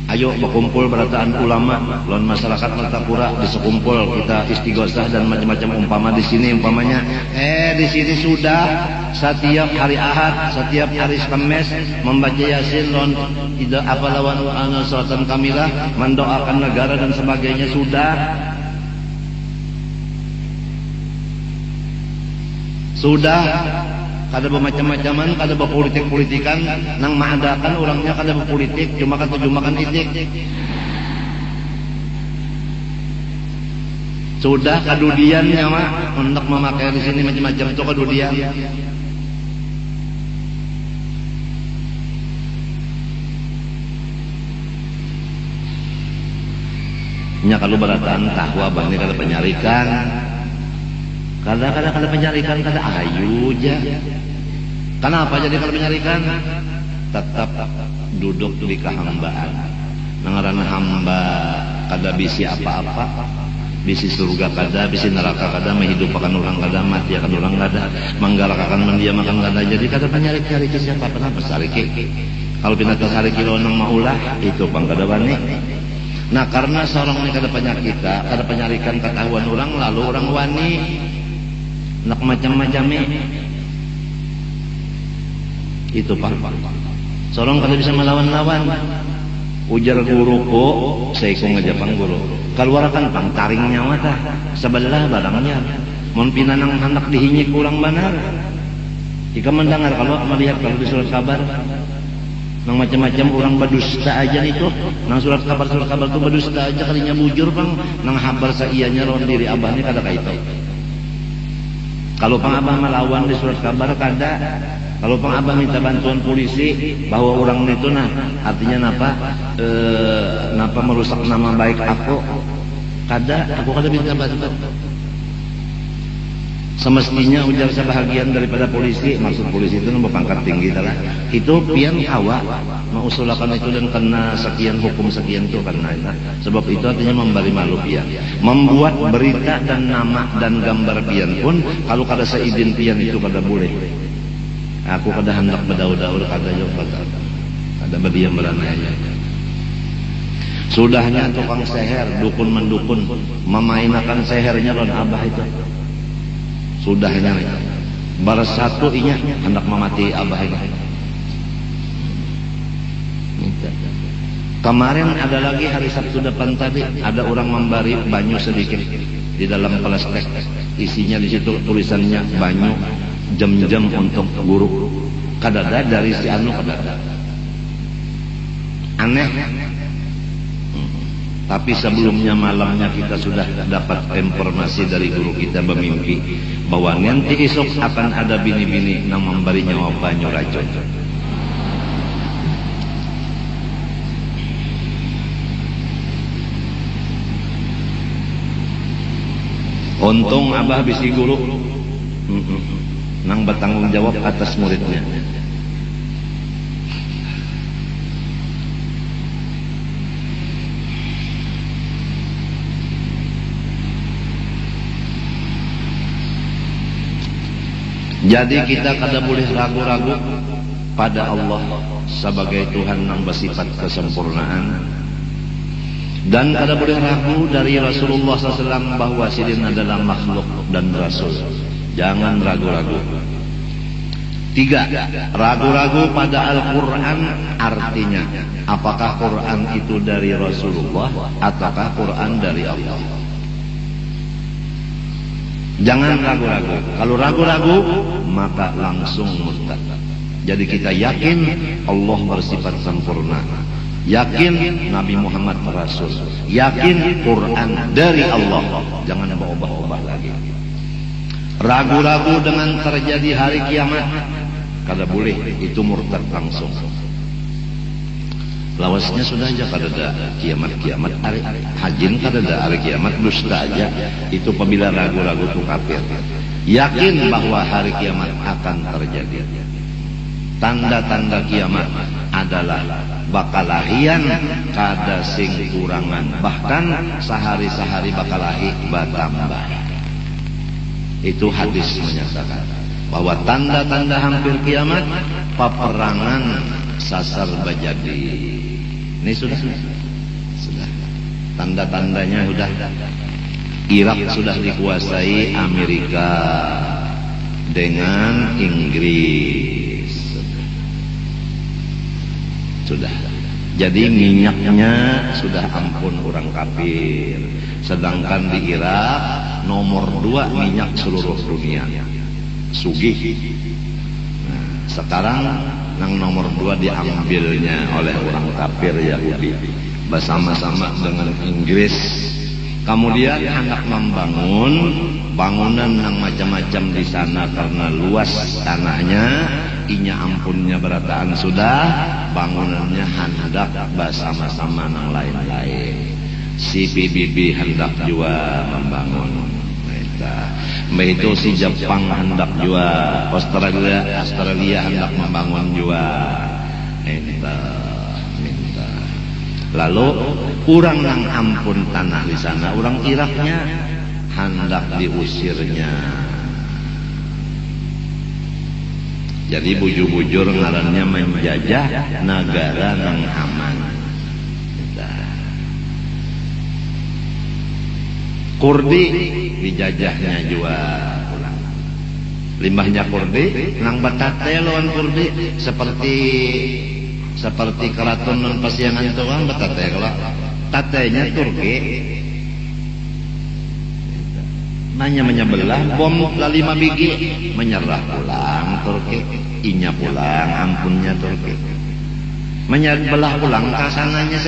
Ayo berkumpul berataan ulama, lawan masyarakat Martapura disekumpul kita istighosah dan macam-macam umpama di sini umpamanya di sini sudah setiap hari Ahad, setiap hari Kamis membaca Yasin lawan tidak apa lawan salatan kamilah, mendoakan negara dan sebagainya sudah kada bermacam-macaman, kada berpolitik-politikan, nang mengadakan orangnya kada berpolitik, cuma makan itik. Sudah kadudiannya mah untuk memakai di sini macam-macam itu kadudian. Nya kalau berataan tahwa bani kada penyarikan. Kadang-kadang penyarikan kada ayu aja. Kenapa jadi kalau penyarikan? Tetap duduk di kehambaan. Nangaran hamba kada bisi apa-apa, bisi surga kada, bisi neraka kada, menghidupkan orang kada, mati akan orang kada, menggalakkan mendiamakan kada. Jadi kada penyari-nyari siapa kenapa sariki? Kalau pindah ke sariki lonang maulah itu bang kada bani. Nah karena seorang ini kada penyakita, kada penyarikan ketahuan orang, lalu orang wani nak macam-macam itu pak. Seorang kalau bisa melawan-lawan ujar guruku, saya ngajapang guru. Keluarkan pang taring nyawa tah sebelah barangnya. Mun pinanang hendak dihinyik kurang benar. Jika mendengar kalau melihat kalau di surat kabar nang macam-macam orang berdusta aja itu, nang surat kabar itu berdusta aja kalinya bujur pang nang habar saianya lawan diri abahnya kada kaitu. Kalau pang abah melawan di surat kabar kada. Kalau pang abah minta bantuan polisi bahwa orang itu nah artinya napa napa merusak nama baik aku kada minta bantuan. Semestinya ujar sebahagian daripada polisi, maksud polisi itu nombor pangkat tinggi adalah itu pian kawa mengusulkan itu dan kena sekian hukum sekian itu karena itu. Sebab itu artinya memberi malu pian, membuat berita dan nama dan gambar pian pun kalau kada seizin pian itu kada boleh. Aku kada hendak berdaur-daur kada juga kada berdiam beranaya. Sudahnya tukang seher, dukun mendukun memainkan sehernya lawan abah itu. Sudahnya bersatu inya hendak memati abah ini. Kemarin ada lagi hari Sabtu depan tadi ada orang memberi banyu sedikit di dalam plastik, isinya di situ tulisannya banyu jam-jam untuk guru. Kadada dari si anu kadada. Aneh. Tapi sebelumnya malamnya kita sudah dapat informasi dari guru kita bermimpi bahwa nanti esok akan ada bini-bini yang memberi nyawa banyu racun. Untung abah bisi guru nang bertanggung jawab atas muridnya. Jadi kita kada boleh ragu-ragu pada Allah sebagai Tuhan yang bersifat kesempurnaan, dan kada boleh ragu dari Rasulullah SAW bahwa sidin adalah makhluk dan Rasul. Jangan ragu-ragu. 3. Ragu-ragu pada Al-Quran, artinya apakah Quran itu dari Rasulullah ataukah Quran dari Allah. Jangan ragu-ragu. Kalau ragu-ragu maka langsung murtad. Jadi kita yakin Allah bersifat sempurna, yakin Nabi Muhammad Rasul, yakin Quran dari Allah. Jangan berubah-ubah lagi. Ragu-ragu dengan terjadi hari kiamat, kada boleh, itu murtad langsung. Lawasnya sudah aja kada ada kiamat hari hajin, kada ada hari kiamat, dusta aja. Itu apabila ragu-ragu itu kafir. Yakin bahwa hari kiamat akan terjadi. Tanda-tanda kiamat adalah bakalahian kada sing kurangan, bahkan sehari-sehari bakalahi bertambah. Itu hadis menyatakan bahwa tanda-tanda hampir kiamat, peperangan sasar bajadi. Ini sudah tanda-tandanya sudah. Irak sudah dikuasai Amerika dengan Inggris. Sudah. Jadi minyaknya sudah ampun orang kafir. Sedangkan di Irak nomor 2 minyak seluruh dunia. Sugih. Nah, sekarang yang nomor 2 diambilnya oleh orang kafir Yahudi bersama-sama dengan Inggris. Kemudian hendak membangun bangunan yang macam-macam di sana karena luas tanahnya, inya ampunnya berataan sudah, bangunannya hendak bersama-sama yang lain-lain. Si PBB hendak juga membangun. Mbak itu si Jepang hendak juga, Australia hendak membangun juga. Minta. Lalu orang yang ampun tanah di sana, orang Iraknya hendak diusirnya. Jadi bujur-bujur ngarannya menjajah negara yang aman. Kurdi dijajahnya juga pulang. Limbahnya Kurdi nang batate lawan Kurdi seperti keraton non pasiangan itu kan batate kalau tatenya Turki nanya menyebelah bom 5 biji menyerah pulang Turki, inya pulang ampunnya Turki, menyebelah pulang kasananya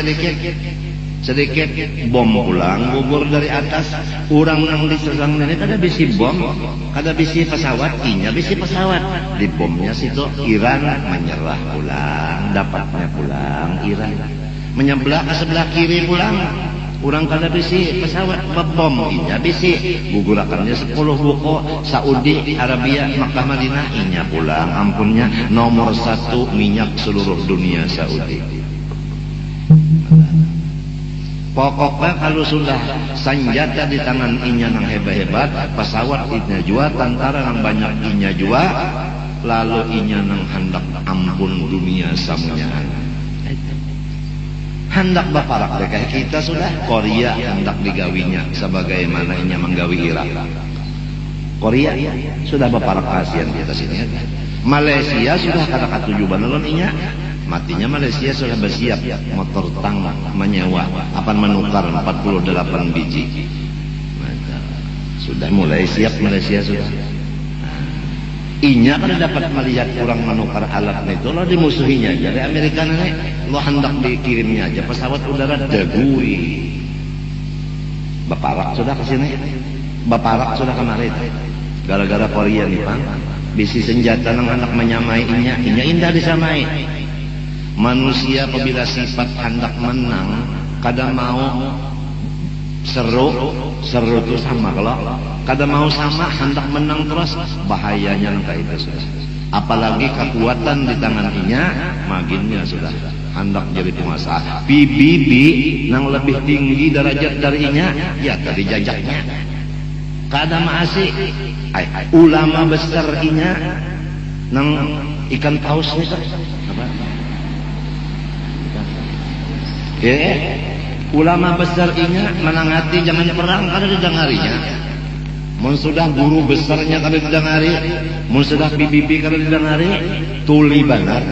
sedikit bom pulang gugur dari atas. Orang yang diserang ini kada bisi bom, kada bisi pesawat, inya bisi pesawat. Di bomnya situ Iran menyerah pulang, dapatnya pulang Iran. Menyebelah ke sebelah kiri pulang. Orang kada bisi pesawat bom, inya bisi. Gugurakannya 10 buko Saudi Arabia Makkah Madinah, inya pulang ampunnya nomor 1 minyak seluruh dunia Saudi. Pokoknya kalau sudah senjata di tangan inya yang hebat-hebat, pesawat inya jua, tentara yang banyak inya jua, lalu inya yang hendak ampun dunia samunya. Hendak baparak kayak kita sudah. Korea hendak digawinya sebagaimana inya menggawi Irak. Korea sudah baparak kasihan kita sini. Malaysia sudah kata tujuan lalu inya. Matinya Malaysia sudah bersiap motor tang menyewa akan menukar 48 biji. Sudah mulai siap Malaysia sudah. Inya kan dapat melihat orang menukar alat itu, lo dimusuhinya aja. Dari Amerika nih, lo hendak dikirimnya aja pesawat udara degui. Baparak sudah kesini, baparak sudah kemarin. Gara-gara Korea nih Pak, bisi senjata yang hendak menyamai inya indah disamai. Manusia apabila sifat hendak menang, kadang mau seru itu sama. Kalau kadang mau sama hendak menang terus, bahayanya nangka itu sudah. Apalagi kekuatan di tangan inya, maginnya sudah hendak jadi penguasa. PBB yang lebih tinggi derajat dari inya, ya tadi jajaknya. Kadang masih ulama besar inya nang ikan paus nih apa? Ulama besar inya menangati zaman perang kada didengarinya. Mun sudah guru besarnya kada didengari, mun sudah bibi kada didengari, tuli benar.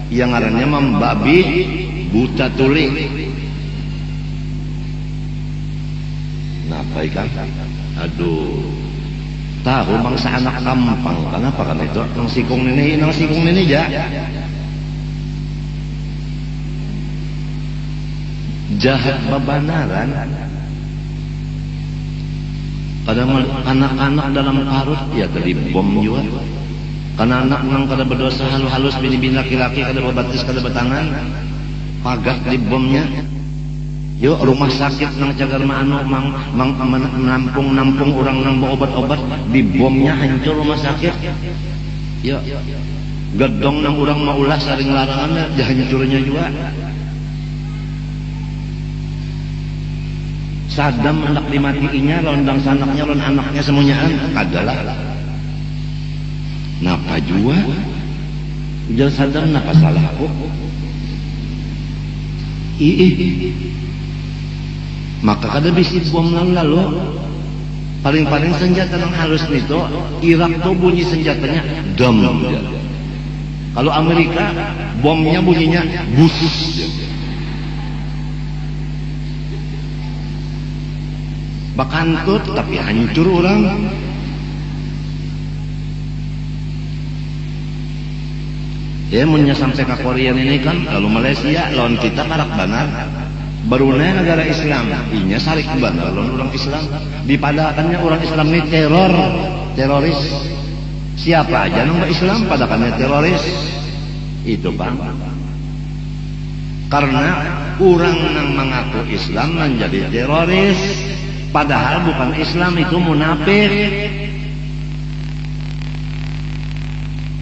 Yang ngarannya membabi buta tuli. Napa ikan? Aduh. Tahu bangsa anak kampang, kenapa kan itu? Nang sikung ini ja. Jahat babanaran. Kadang anak-anak dalam karut ya tadi bom juga. Karena anak nang kada berdosa halus bini-bini laki-laki kada berbatis kada bertangan, pagat di bomnya. Yuk rumah sakit nang cagar anu menampung orang nang obat-obat di bomnya hancur rumah sakit. Yuk gedong nang orang maulah saring larangannya hancurnya juga. Saddam hendak dimatiinya, londang sanaknya, lon anaknya semuanya adalah. Napa juga? Ujar Saddam, napa salah aku? Maka kada bisi bom lalu paling-paling senjata yang halus itu Irak tuh bunyi senjatanya dam. Kalau Amerika bomnya bunyinya bus. Bakantut tapi hancur orang. Ya munnya sampai ke Korea ini kan, kalau Malaysia lawan kita karak banar. Brunei negara Islam, inya sarik benar lawan orang Islam. Dipadakannya orang Islam ini teroris. Siapa aja nang Islam padakannya teroris. Itu Bang. Karena orang yang mengaku Islam menjadi teroris, padahal bukan Islam, itu munafik.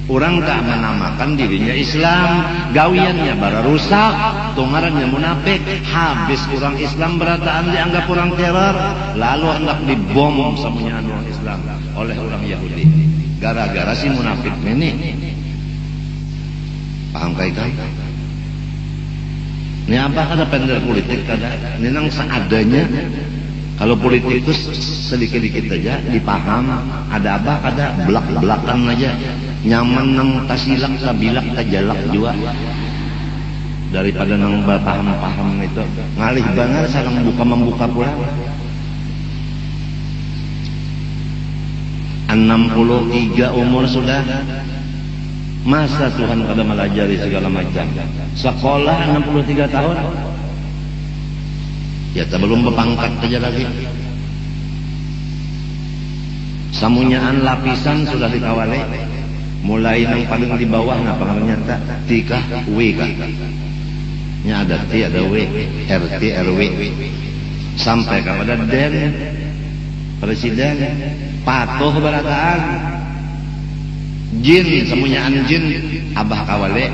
Orang tak menamakan dirinya Islam, gawiannya bara rusak, tungarannya munafik. Habis orang Islam berataan dianggap orang teror, lalu hendak dibom semuanya orang Islam oleh orang Yahudi. Gara-gara si munafik ini. Paham kai? Ini apa kada pendek politik kada? Ini nang seadanya. Kalau politik itu sedikit-dikit aja dipaham, ada apa kada belak-belakan aja. Nyaman nang tasilak tabilak tajalak juga daripada nang paham-paham itu ngalih banget sareng membuka pula. 63 umur sudah, masa Tuhan kada melajari segala macam. Sekolah 63 tahun ya belum berpangkat aja lagi. Samunyaan lapisan sudah dikawali. Mulai yang paling di bawah napa ternyata tikah W kan. Nya ada T ada W, RT RW. Sampai kepada Den presiden patuh berataan. Jin semuanyaan jin abah kawale.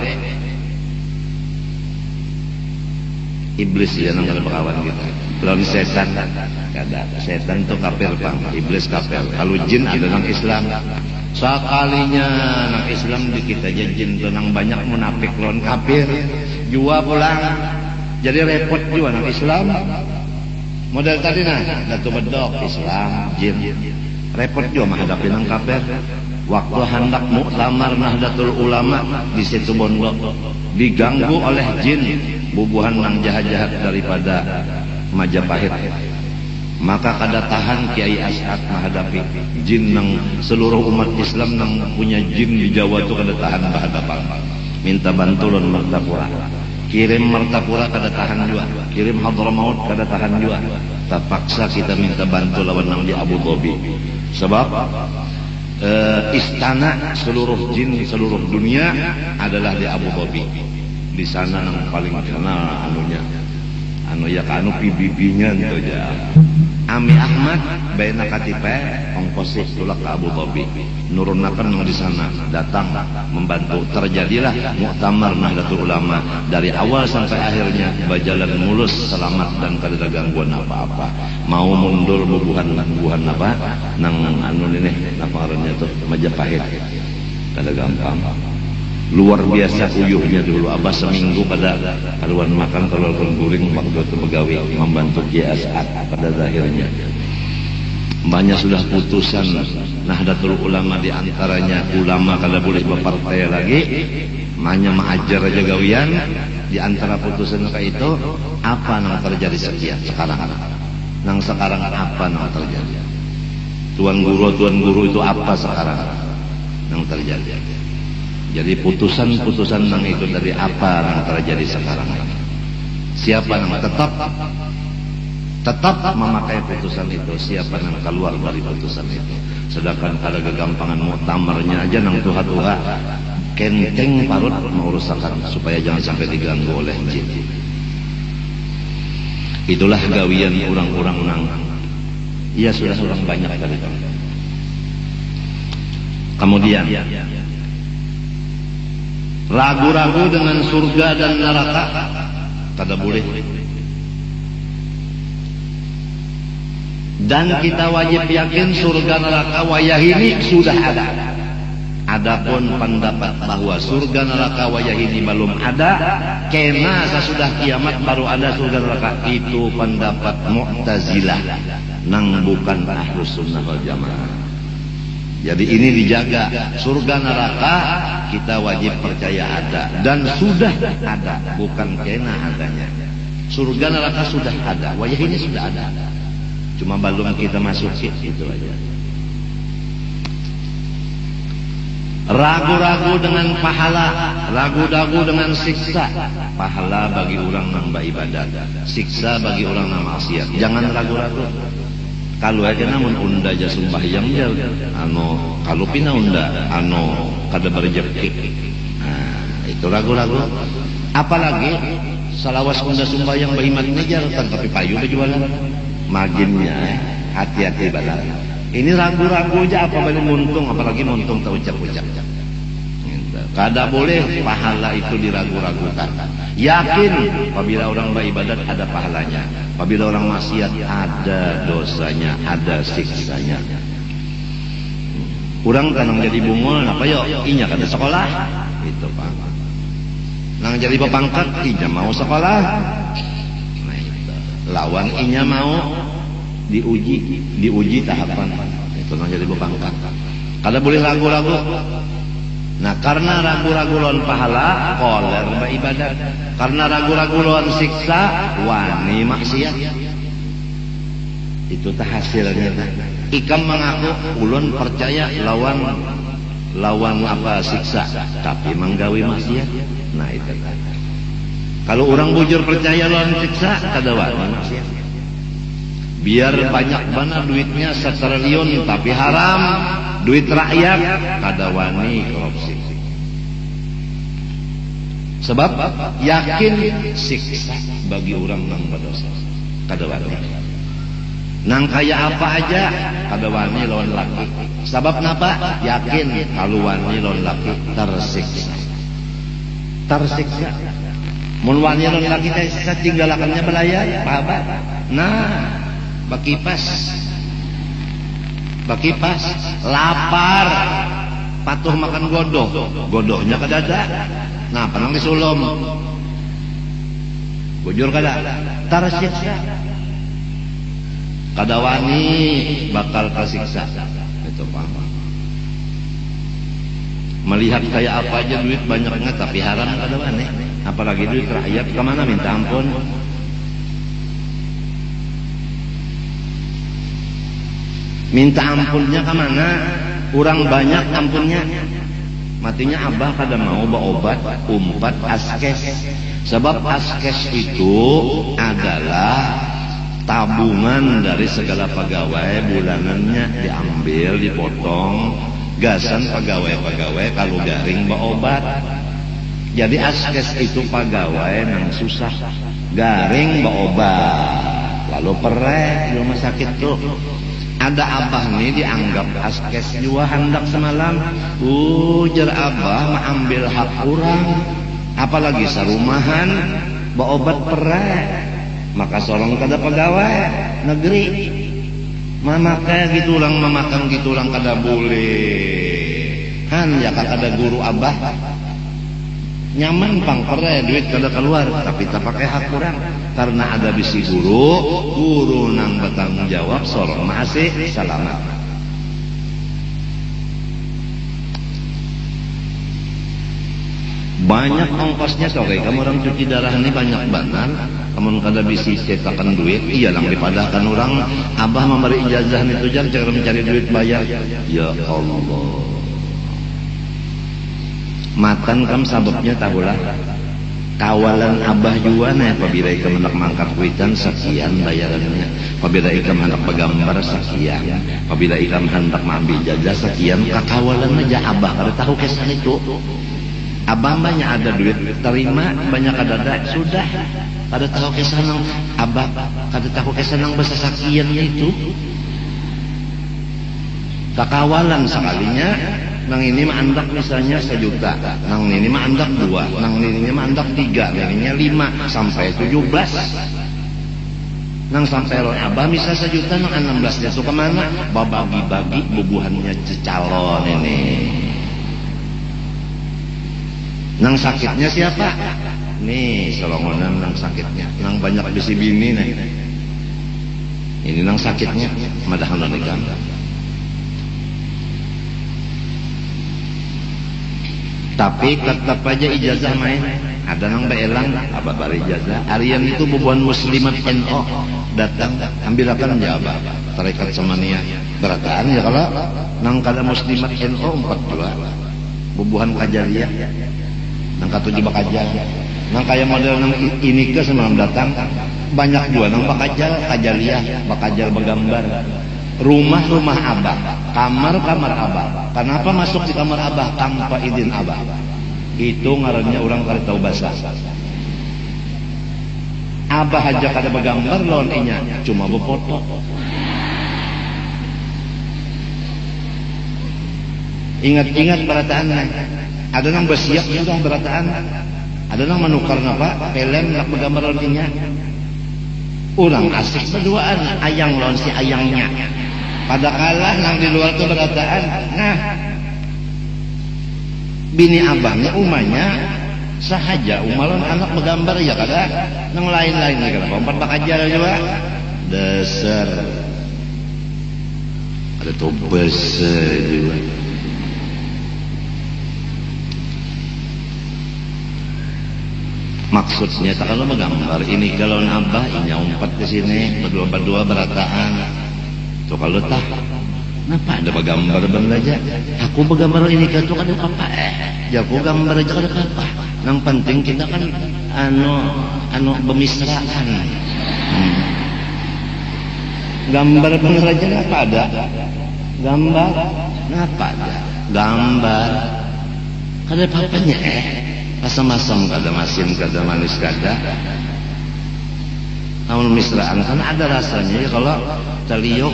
Iblis ya nang kawan kita. Lawan setan kada. Setan itu kafir Bang, iblis kafir. Kalau jin ada nang Islam. Sekalinya nang Islam dikit aja jin tenang banyak munafik lawan kafir jua pulang, jadi repot juga nang Islam. Model tadi nah datu bedok Islam jin repot juga menghadapi nang kafir. Waktu hendak muktamar Nahdlatul Ulama di situ Bondo diganggu oleh jin bubuhan nang jahat-jahat daripada Majapahit. Maka kada tahan Kiai As'ad menghadapi jin nang seluruh umat Islam nang punya jin di Jawa itu kada tahan berhadapan. Minta bantuan Martapura. Kirim Martapura kada tahan juga. Kirim Hadramaut kada tahan juga. Terpaksa kita minta bantu lawan nang di Abu Dhabi. Sebab istana seluruh jin seluruh dunia adalah di Abu Dhabi. Di sana yang paling kenal anunya. Anu ya kanu pibibinya itu aja. Ami Ahmad baina katipe ongkos tulak ke Abu Dhabi. Nurunakan yang di sana datang membantu. Terjadilah muktamar Nahdlatul Ulama dari awal sampai akhirnya berjalan mulus selamat dan kada ada gangguan apa-apa. Mau mundur bubuhan apa nang anu ini apa ngarannya tuh Majapahit. Kada gampang. Luar biasa uyuhnya dulu. Abah seminggu pada kaluan makan telur guring waktu itu pegawai membantu Kiai As'ad pada akhirnya. Banyak sudah putusan Nahdlatul Ulama, di antaranya ulama kada boleh berpartai lagi, hanya mengajar aja gawian. Di antara putusan kayak itu apa yang terjadi sekarang? Nang sekarang apa yang terjadi? Tuan guru itu apa sekarang yang terjadi? Jadi putusan-putusan yang itu dari apa yang terjadi sekarang? Siapa yang tetap memakai putusan itu? Siapa yang keluar dari putusan itu? Sedangkan ada kegampangan muktamarnya aja nang tuha-tuha kenteng parut mengurusakan supaya jangan sampai diganggu oleh jin. Itulah gawian orang-orang nang iya sudah orang banyak kali itu. Kemudian ragu-ragu dengan surga dan neraka kada boleh. Dan kita wajib yakin surga neraka wayah ini sudah ada. Adapun pendapat bahwa surga neraka wayah ini belum ada, kena sesudah kiamat baru ada surga neraka, itu pendapat Mu'tazilah nang bukan Ahlus Sunnah wal Jamaah. Jadi ini dijaga, surga neraka kita wajib percaya ada dan sudah ada, bukan kena adanya. Surga neraka sudah ada, wayah ini sudah ada, cuma belum kita masukin, itu aja. Ragu-ragu dengan pahala, ragu-ragu dengan siksa. Pahala bagi orang yang beribadat, siksa bagi orang yang maksiat. Jangan ragu-ragu. Kalau aja namun unda aja sembahyang dia, kalau pina unda, kada berjeki. Nah, itu ragu-ragu. Apalagi salawas unda sembahyang bahimat ngejar, tapi payu berjualan. Maginnya, hati-hati badan. Ini ragu-ragu aja apa balik muntung, apalagi muntung tak ucap-ucap. Kada boleh pahala itu diragu-ragukan. Yakin apabila orang beribadat ada pahalanya, apabila orang maksiat ada dosanya, ada siksanya. Orang kan jadi bungul, apa yo? Inya kada sekolah, itu Pak. Nang jadi bapangkat, inya mau sekolah. Nah, itu. Lawan inya mau diuji tahapan. Itu nang jadi bapangkat. Kada boleh ragu-ragu. Nah, karena ragu-ragu lawan pahala, koler beribadat. Karena ragu-ragu lawan siksa, wani maksiat. Itu tah hasilnya. Ikam mengaku ulun percaya lawan apa siksa, tapi menggawi maksiat. Nah, itu. Kalau orang bujur percaya lawan siksa, kada wani maksiat. Biar banyak mana duitnya setriliun tapi haram, duit rakyat kada wani korupsi. Sebab yakin siksa bagi orang yang berdosa kada wani. Nang kaya apa aja kada wani lawan laki. Sebab napa? Yakin kalau wani lawan laki tersiksa. Tersiksa. Mun wani lawan laki tersiksa tinggalakannya belayar, apa? Nah, bakipas, lapar, patuh makan godohnya kada ada. Nah, panang disulom, bujur kada, tersiksa, kada wani bakal tersiksa. Itu paham. Melihat kayak apa aja duit banyaknya tapi haram kada wani, apalagi duit rakyat kemana minta ampun. Minta ampunnya kemana? Orang banyak ampunnya. Matinya abah kada mau berobat umpat askes. Sebab askes itu adalah tabungan dari segala pegawai, bulanannya diambil, dipotong, gasan pegawai-pegawai kalau garing berobat. Jadi askes itu pegawai yang susah, garing berobat. Kalau pereh di rumah sakit tuh ada abah nih dianggap askes juga hendak semalam. Ujar abah mah ambil hak kurang, apalagi sarumahan bawa obat pereh. Maka sorong kada pegawai negeri mama kayak gitu lang mamakan gitu lang kada boleh. Han ya kan ada guru abah nyaman pang pereh duit kada keluar tapi tak pakai hak kurang karena ada bisi guru nang bertanggung jawab sorong masih selamat. Banyak ongkosnya sore kamu orang cuci darah ini banyak banget kamu kada bisi cetakan duit iya lang dipadahkan orang abah memberi ijazah itu jar cara mencari duit bayar. Ya Allah matan kam sababnya tahulah kawalan abah juga nih apabila ikam hendak mangkat kuitan sekian bayarannya, apabila ikam hendak pegambar sekian, apabila ikam hendak mengambil jajah sekian, kakawalan aja abah kada tahu kesan itu. Abah banyak ada duit terima banyak ada sudah kada tahu kesan abah kada tahu kesan bahasa sekian itu. Kakawalan sekalinya nang ini mah andak misalnya 1 juta, nang ini mah andak 2, nang ini mah andak 3, nang ini 5 sampai 17. Nang sampai lo abah misal 1 juta nang 16 dia suka mana? Babagi-bagi bubuhannya calon ini. Nang sakitnya siapa? Nih solongonan nang sakitnya, nang banyak bisi bini nih. Ini nang sakitnya, madahan nikah. Tapi tetap aja ijazah main ada nang beelang abah bari ijazah Aryan itu bubuhan muslimat NO datang ambilakan jawab tarekat samania berataan ya kalau nang kada muslimat NO 42 bubuhan kajaliyah nang katujuh bakajal nang kaya model nang ini ke semalam datang banyak juga nang bakajal kajaliyah bakajal begambar rumah-rumah abah, kamar-kamar abah. Kenapa masuk di kamar abah tanpa izin abah? Itu ngarannya orang kada tahu bahasa. Abah aja kada begambar lawan inya, cuma befoto. Ingat-ingat berataan. Ada nang bersiap sudah berataan. Ada nang menukar napa? Pelem nak begambar lawan inya. Orang asik berduaan, ayang lawan si ayangnya. Pada kalah nang di luar itu berataan. Nah, bini abangnya umanya sahaja umalon anak begambar ya kada nang lain-lain ya kada pompat bakajar juga dasar ada tobes juga. Maksudnya tak kalau menggambar ini kalau abah ini umpat ke sini berdua-berdua berataan. Tuh kalau tak, kenapa ada bergambar aja? Aku bergambar ini kan tuh kan apa? Ya aku gambar aja kan apa? Yang penting kita kan anu bemisraan. Gambar bener aja apa ada? Gambar, ngapa ada? Gambar, kada apa-apanya asam-asam kada masin kada manis kada. Namun misraan kan ada rasanya ya kalau taliyok.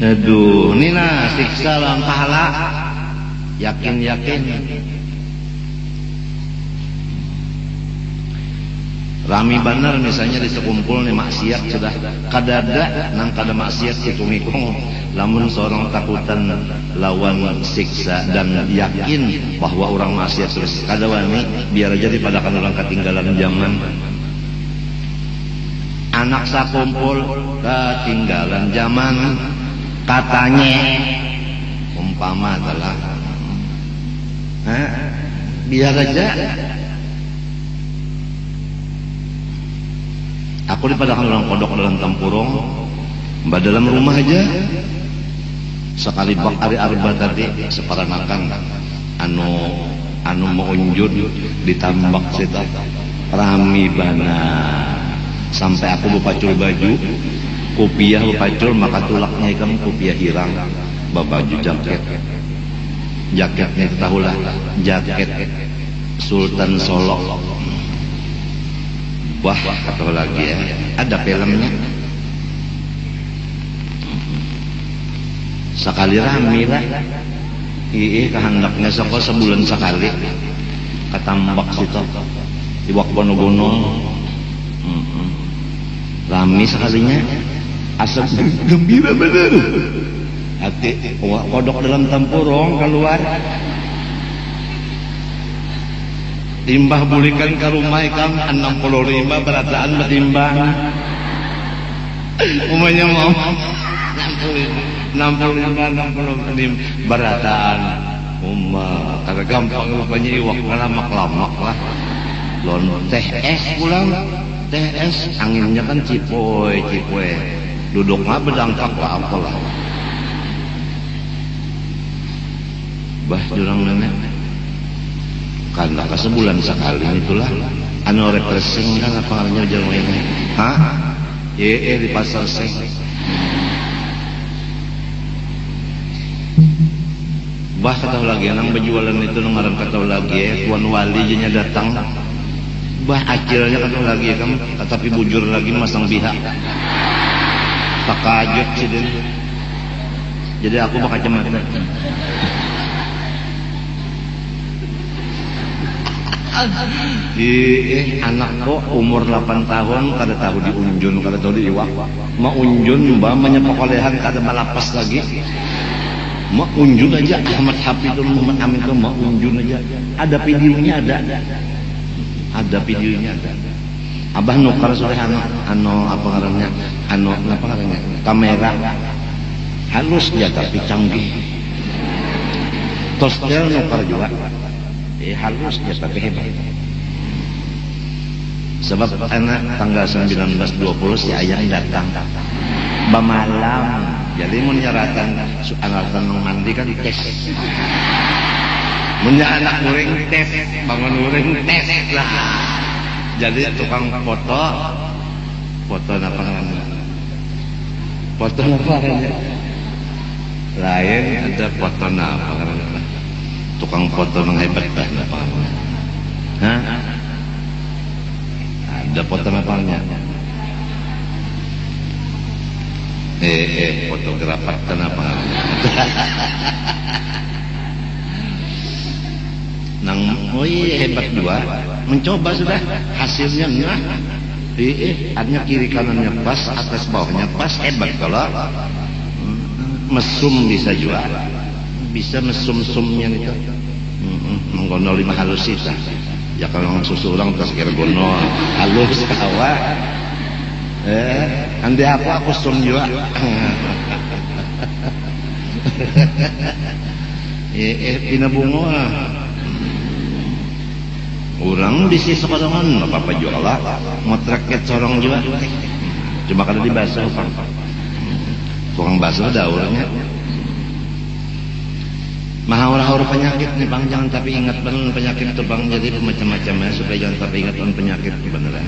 Aduh, ini nah siksa lawan pahala. Yakin-yakin. Rami benar misalnya di sekumpul nih maksiat sudah kadada nang kada maksiat hitung-hitung lamun seorang takutan lawan siksa dan yakin bahwa orang maksiat terus kada wani biar aja dipadakan orang ketinggalan zaman. Anak sakumpul ketinggalan zaman katanya umpama adalah biar aja aku dipadakan orang kodok dalam tempurung mbak dalam rumah aja sekali bak hari arba tadi separanakan anu mau unjud ditambak sita rami bana sampai aku bepacul baju kopiah bepacul maka tulaknya ikan kopiah hirang baju jaketnya tahulah jaket Sultan Solo. Wah, kata lagi ya, ada filmnya. Sekali rame lah. Kehendaknya sebulan sekali. Katambak situ. Iwak bono-bono. Rame sekalinya. Asap gembira bener. Hati kodok dalam tempurung keluar. Timbah bulikan ke rumah ikam 65 berataan betimbang. Umumnya mau 65 berataan. Karena gampang rupanya iwak lamak-lamak lah. Lon teh es pulang, teh es anginnya kan cipoy. Duduk mah bedangkak lah apalah. Bah jurang nenek. Karena sebulan sekali itulah anu refreshing kan apa namanya jalan ini. Hah? Di pasar seng. Bah kata lagi nang berjualan itu ngaran kata lagi tuan wali nya datang. Bah akhirnya kata lagi kamu tapi bujur lagi masang pihak. Tak kaget sih dia. Jadi aku bakal kacamata. Anak kok umur 8 tahun kada tahu diunjun, kada tahu diiwak. Ma unjun mbak menyepokolehan kada malapas lagi. Ma unjun aja Ahmad Hafidul Muhammad Amin tuh ma unjun aja. Ada videonya ada videonya ada. Abah nukar sore ano apa ngarannya? Apa ngarannya? Kamera. Halus dia tapi canggih. Tostel nukar juga. Halus dia tapi hebat. Sebab anak tanggal 19-20 si ayah datang bamalam. Jadi mun nyaratan anatan mandi kan tes. Mun anak muring tes, bangun muring tes lah. Jadi tukang foto apa namanya? Foto apa namanya? Lain ada foto apa namanya? Tukang foto yang hebat kan apa? Hah? Ada foto apanya? Fotografer kenapa? Nang hebat dua, mencoba sudah hasilnya nah. Artinya kiri kanannya pas, atas bawahnya pas, hebat kalau mesum bisa juga. Bisa mesum-sumnya itu menggonol 5 halus itu ya kalau susu orang terus kira gonol halus kawa andi aku sum juga pina bungo orang di sisi sekorongan apa-apa jual lah motreket sorong juga cuma kada dibasuh tukang basuh daurnya Mahawar-hawar penyakit nih bang, jangan tapi ingat benar penyakit itu bang, jadi macam-macam ya supaya jangan tapi ingat penyakit beneran,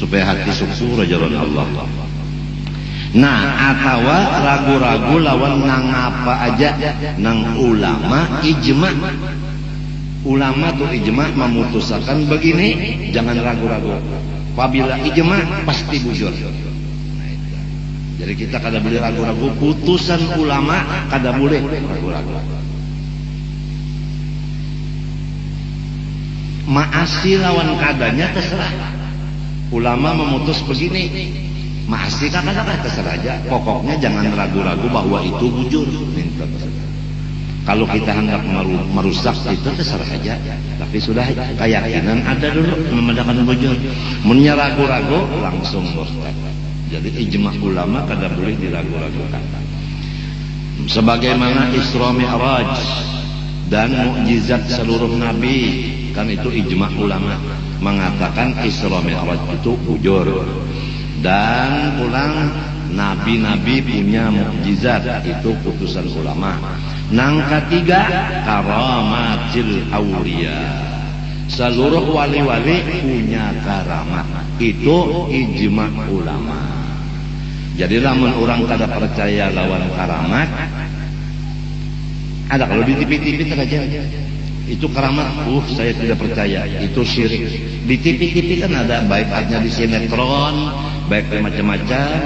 supaya hati syukur aja Allah. Nah, atau ragu-ragu lawan nang apa aja, nang ulama ijma. Ulama tuh ijma memutuskan begini, jangan ragu-ragu. Apabila ijma pasti bujur. Jadi kita kada boleh ragu-ragu, putusan ulama kada boleh ragu-ragu. Maasi lawan kadanya terserah. Ulama memutus begini, maasi kadang-kadang terserah aja. Pokoknya jangan ragu-ragu bahwa itu bujur. Kalau kita hendak merusak itu terserah aja. Tapi sudah keyakinan ada dulu memandangkan bujur. Munnya ragu-ragu langsung murtad. Jadi ijma ulama kada boleh diragu-ragukan. Sebagaimana Isra Mi'raj dan mukjizat seluruh nabi, kan itu ijma ulama mengatakan Isra Mi'raj itu bujur. Dan pulang nabi-nabi punya mukjizat, itu putusan ulama. Nang ketiga karamatil auliya, seluruh wali-wali punya karamat, itu ijma ulama. Jadi lamun orang kada percaya lawan karamat, ada kalau di TV-TV saja itu keramat, saya tidak percaya, itu syirik. Di TV-TV kan ada, baik hanya di sinetron, baik macam-macam.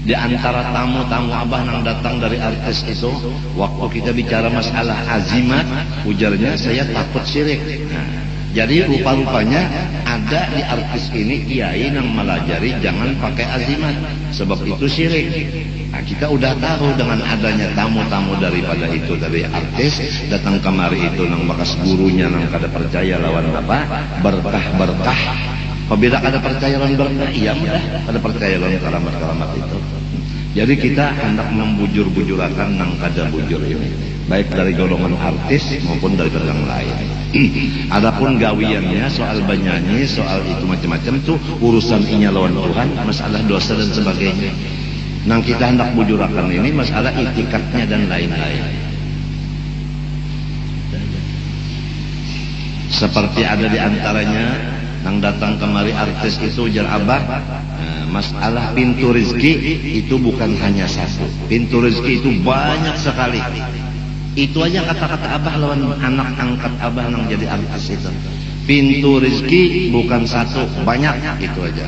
Di antara tamu-tamu abah yang datang dari artis itu, waktu kita bicara masalah azimat, ujarnya saya takut syirik. Nah, jadi rupa-rupanya ada di artis ini kiai yang melajari jangan pakai azimat, sebab itu syirik. Nah, kita udah tahu dengan adanya tamu-tamu daripada itu dari artis datang kemari itu nang bekas gurunya nang kada percaya lawan apa berkah. Apabila kada percaya lawan berkah, iya mudah kada percaya lawan keramat-keramat itu. Jadi kita hendak membujur-bujurakan nang kada bujur ini, baik dari golongan artis maupun dari yang lain. Adapun gawiannya soal bernyanyi, soal itu macam-macam tuh urusan inya lawan Tuhan, masalah dosa dan sebagainya. Nang kita hendak bujurakan ini masalah itikadnya dan lain-lain. Seperti ada di antaranya nang datang kemari artis itu ujar abah, masalah pintu rezeki itu bukan hanya satu, pintu rezeki itu banyak sekali. Itu aja kata-kata abah lawan anak angkat abah nang jadi artis itu, pintu rezeki bukan satu, banyak, itu aja.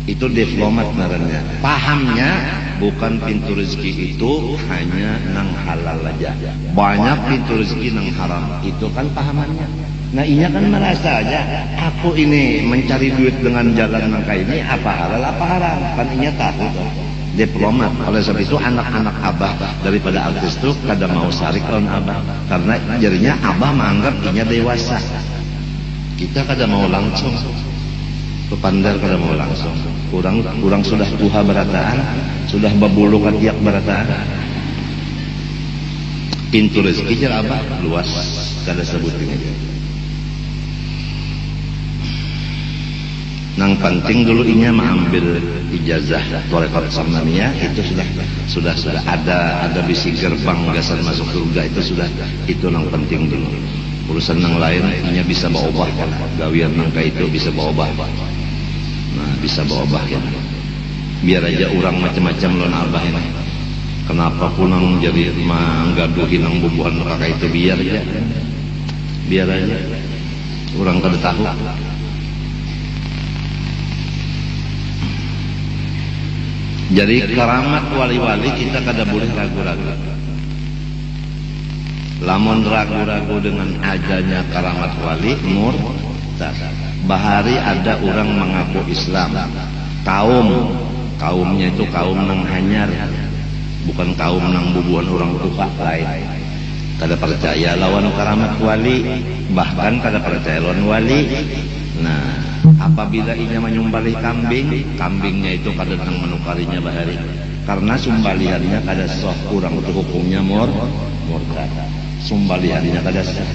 Itu diplomat namanya. Pahamnya bukan pintu rezeki itu hanya nang halal aja, banyak pintu rezeki nang haram, itu kan pahamannya. Nah inya kan merasa aja, aku ini mencari duit dengan jalan nangka ini apa halal apa haram, kan inya tahu tuh. Diplomat. Oleh sebab itu anak-anak abah daripada artis itu kada mau sarik lawan abah, karena jadinya abah menganggap inya dewasa. Kita kada mau langsung, kepandar kada mau langsung. Kurang sudah tuha berataan, sudah babulu katiak berataan. Pintu rezeki jar abah luas, kada sebutin aja. Nang penting dulu inya mengambil ijazah tarekat Samnaniyah, itu sudah ada bisi gerbang gasan masuk surga, itu nang penting dulu. Urusan nang lain inya bisa baobah kan, gawian nangka itu bisa baobah. Nah bisa baobah kan. Biar aja orang macam-macam lawan abah ini. Kenapa punang jadi manggaduhin nang bubuhan kakak itu, biar aja. Orang kada tahu. Jadi keramat wali-wali kita kada boleh ragu-ragu. Lamun ragu-ragu dengan adanya keramat wali, murtad. Bahari ada orang mengaku Islam, kaumnya itu kaum nang hanyar, bukan kaum nang bubuhan orang tua lain. Kada percaya lawan keramat wali, bahkan kada percaya lawan wali. Nah, apabila inya menyumbali kambingnya itu kada nang menukarinya bahari, karena sumbaliannya kada sah, kurang itu hukumnya murtad. Sumbaliannya kada sah.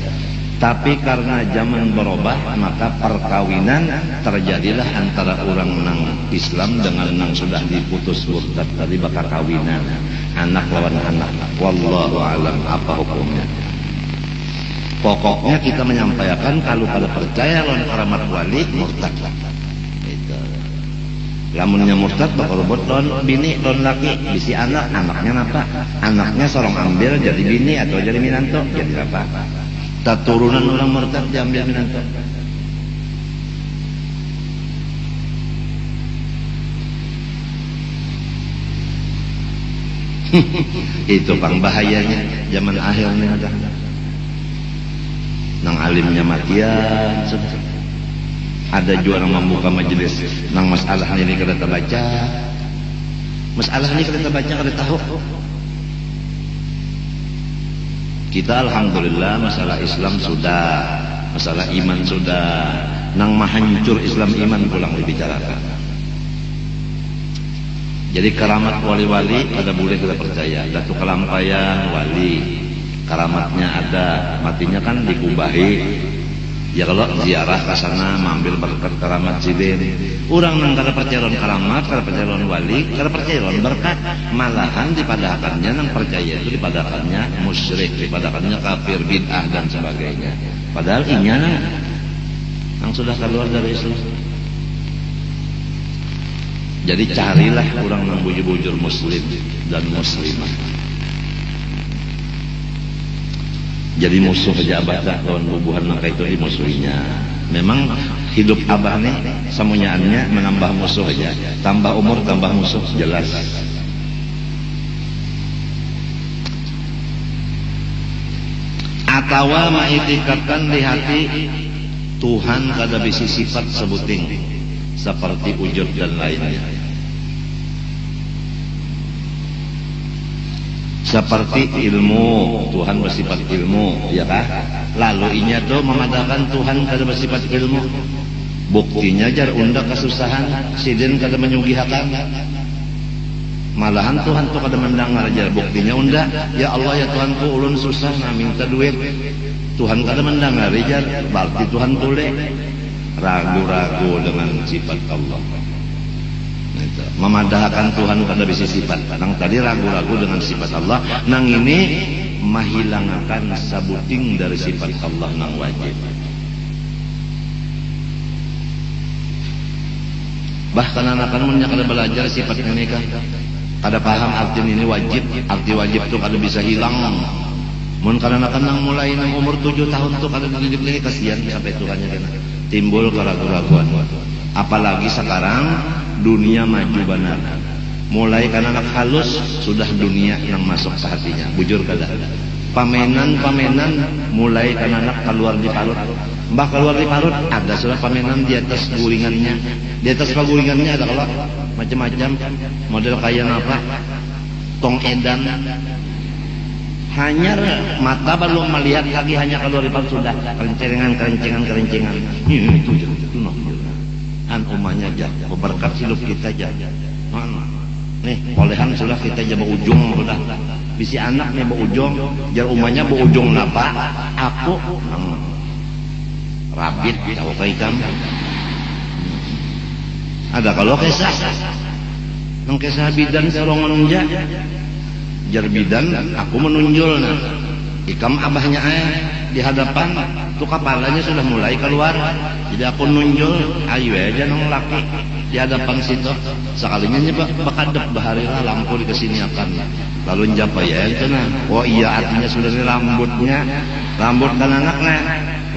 Tapi karena zaman berubah, maka perkawinan terjadilah antara orang nang Islam dengan nang sudah diputus murtad tadi, bakal kawinan anak lawan anak. Wallahu alam apa hukumnya. Pokoknya kita menyampaikan kalau kada percaya lawan keramat wali, murtad. Itu. Lamunnya murtad bakal robot lawan bini, lawan laki, bisi anaknya apa? Anaknya sorong ambil jadi bini atau jadi minanto, jadi apa? Turunan orang murtad diambil minanto. Itu pang bahayanya zaman akhirnya ada. Nang alimnya matian, ada juga yang membuka majelis nang masalah ini kada terbaca, masalah ini kada terbaca, kada tahu. Kita alhamdulillah masalah Islam sudah, masalah iman sudah, nang mahancur Islam iman pulang dibicarakan. Jadi keramat wali-wali kada boleh kita percaya. Datu kelampayan wali, keramatnya ada, matinya kan dikubahi. Ya kalau ziarah ke sana mengambil berkat keramat sidin. Orang nang kada percaya lawan keramat, kada percaya lawan wali, kada percaya lawan berkat, malahan dipadakannya nang percaya itu dipadakannya musyrik, dipadakannya kafir, bid'ah dan sebagainya. Padahal inya nang sudah keluar dari Islam. Jadi carilah orang nang bujur-bujur muslim dan muslimah. Jadi musuh aja abah dah lawan bubuhan maka itu dimusuhinya. Memang hidup abah nih samunyaannya menambah musuh aja, tambah umur tambah musuh jelas. Atawa maitikatkan di hati Tuhan kada bisi sifat sebuting seperti wujud dan lainnya. Seperti ilmu, Tuhan bersifat ilmu, ya kah? Lalu inya tuh memadahkan Tuhan kada bersifat ilmu. Buktinya jar unda kesusahan, sidin kada menyugihakan. Malahan Tuhan tuh kada mendengar jar, buktinya unda, ya Allah ya Tuhanku ulun susah na minta duit. Tuhan kada mendengar jar, berarti Tuhan tule ragu-ragu dengan sifat Allah. Memadahkan Tuhan kada bisa sifat. Nang tadi ragu-ragu dengan sifat Allah, nang ini mahilangkan sabuting dari sifat Allah nang wajib. Bahkan anak-anak mun kada belajar sifat ini kan kada paham arti ini wajib, arti wajib tuh kada bisa hilang. Mun kadang-kadang mulai nang umur 7 tahun tuh kada dididik lagi, kasihan sampai Tuhannya kena timbul keraguan-raguan. Apalagi sekarang dunia maju benar. Mulai karena anak halus sudah dunia yang masuk ke hatinya. Bujur kada. Pamenan-pamenan mulai karena anak keluar di parut. Mbah keluar di parut ada sudah pamenan di atas guringannya. Di atas paguringannya ada kalau macam-macam model kayak apa? Tong edan. Hanya mata baru melihat lagi hanya keluar di parut sudah kerencengan. Itu noh. An umahnya aja, berkat hidup kita aja. Nih, olehan sudah kita aja berujung sudah. Bisi anak nih berujung, jar umahnya berujung napa? Aku rabit tahu kai kamu. Ada kalau kisah, nang kisah bidan sorongan aja, jar bidan aku menunjul nah. Ikam abahnya di hadapan tuh kepalanya sudah mulai keluar, jadi aku nunjul ayo aja nong laki di hadapan situ sekalinya nyebak bakadep baharilah lampu dikesiniakan lalu njapa ya itu nah oh iya artinya sudah di rambut kan anaknya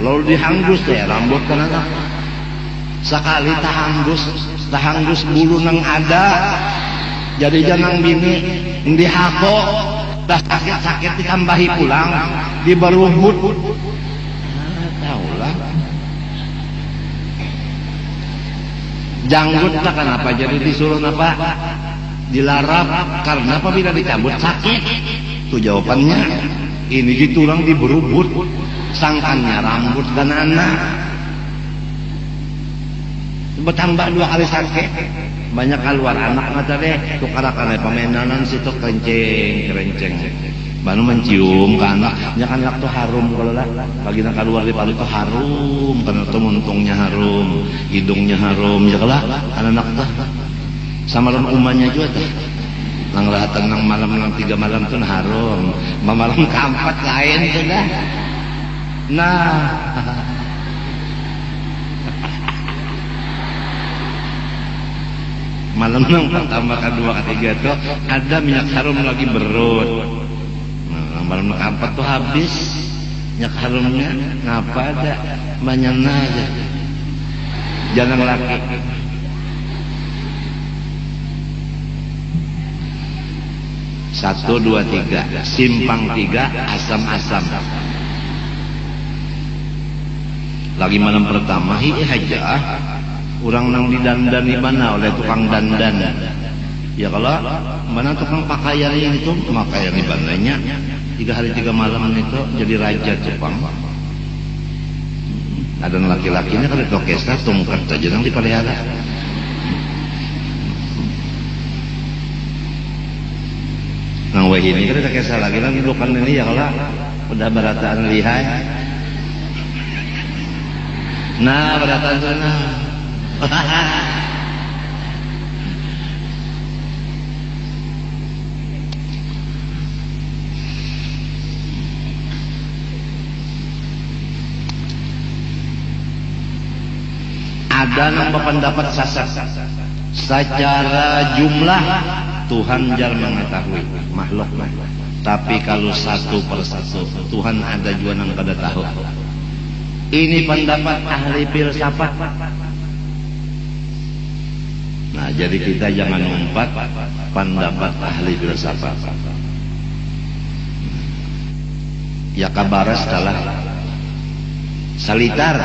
lalu dihanggus ya rambut kan anak sekali tahanggus bulu nang ada jadi janang bini dihako dah sakit ditambahi pulang diberuhut tahulah janggut tak kenapa jadi disuruh apa dilarap karena apabila dicabut sakit itu jawabannya ini diturang diberubut sangkannya rambut dan anak bertambah 2 kali sakit banyak keluar anak mata deh tukarakan pamenanan situ kerenceng baru mencium ke anak kan anak tuh harum kalau lah bagi nak keluar di paling tuh harum karena tuh muntungnya harum hidungnya harum ya kalau anak tuh sama lawan umahnya juga tuh nang lahatan nang malam nang 3 malam tuh harum malam keempat lain sudah nah malam nang pertama kedua ketiga tuh ada minyak harum lagi berut. Nah, malam nang keempat tuh habis minyak harumnya ngapa ada banyak aja. Jangan laki. Satu dua tiga simpang 3 asam-asam. Lagi malam pertama aja. Orang nang didandan di mana oleh tukang dandan. Ya kalau mana tukang pakaian itu pakaian di bandanya 3 hari 3 malam itu jadi raja Jepang. Ada laki-lakinya kalau tokesa tongkat aja nang dipelihara. Nang wah ini kan tokesa lagi bukan ini ya kalau udah berataan lihai. Nah berataan sana. Ada yang berpendapat sasar secara jumlah Tuhan jar mengetahui makhluk Tapi kalau satu persatu Tuhan ada juga nang kada tahu. Ini pendapat ahli filsafat. Nah, jadi kita jangan ngumpat pendapat ahli filsafat. Ya kabaras kalah salitar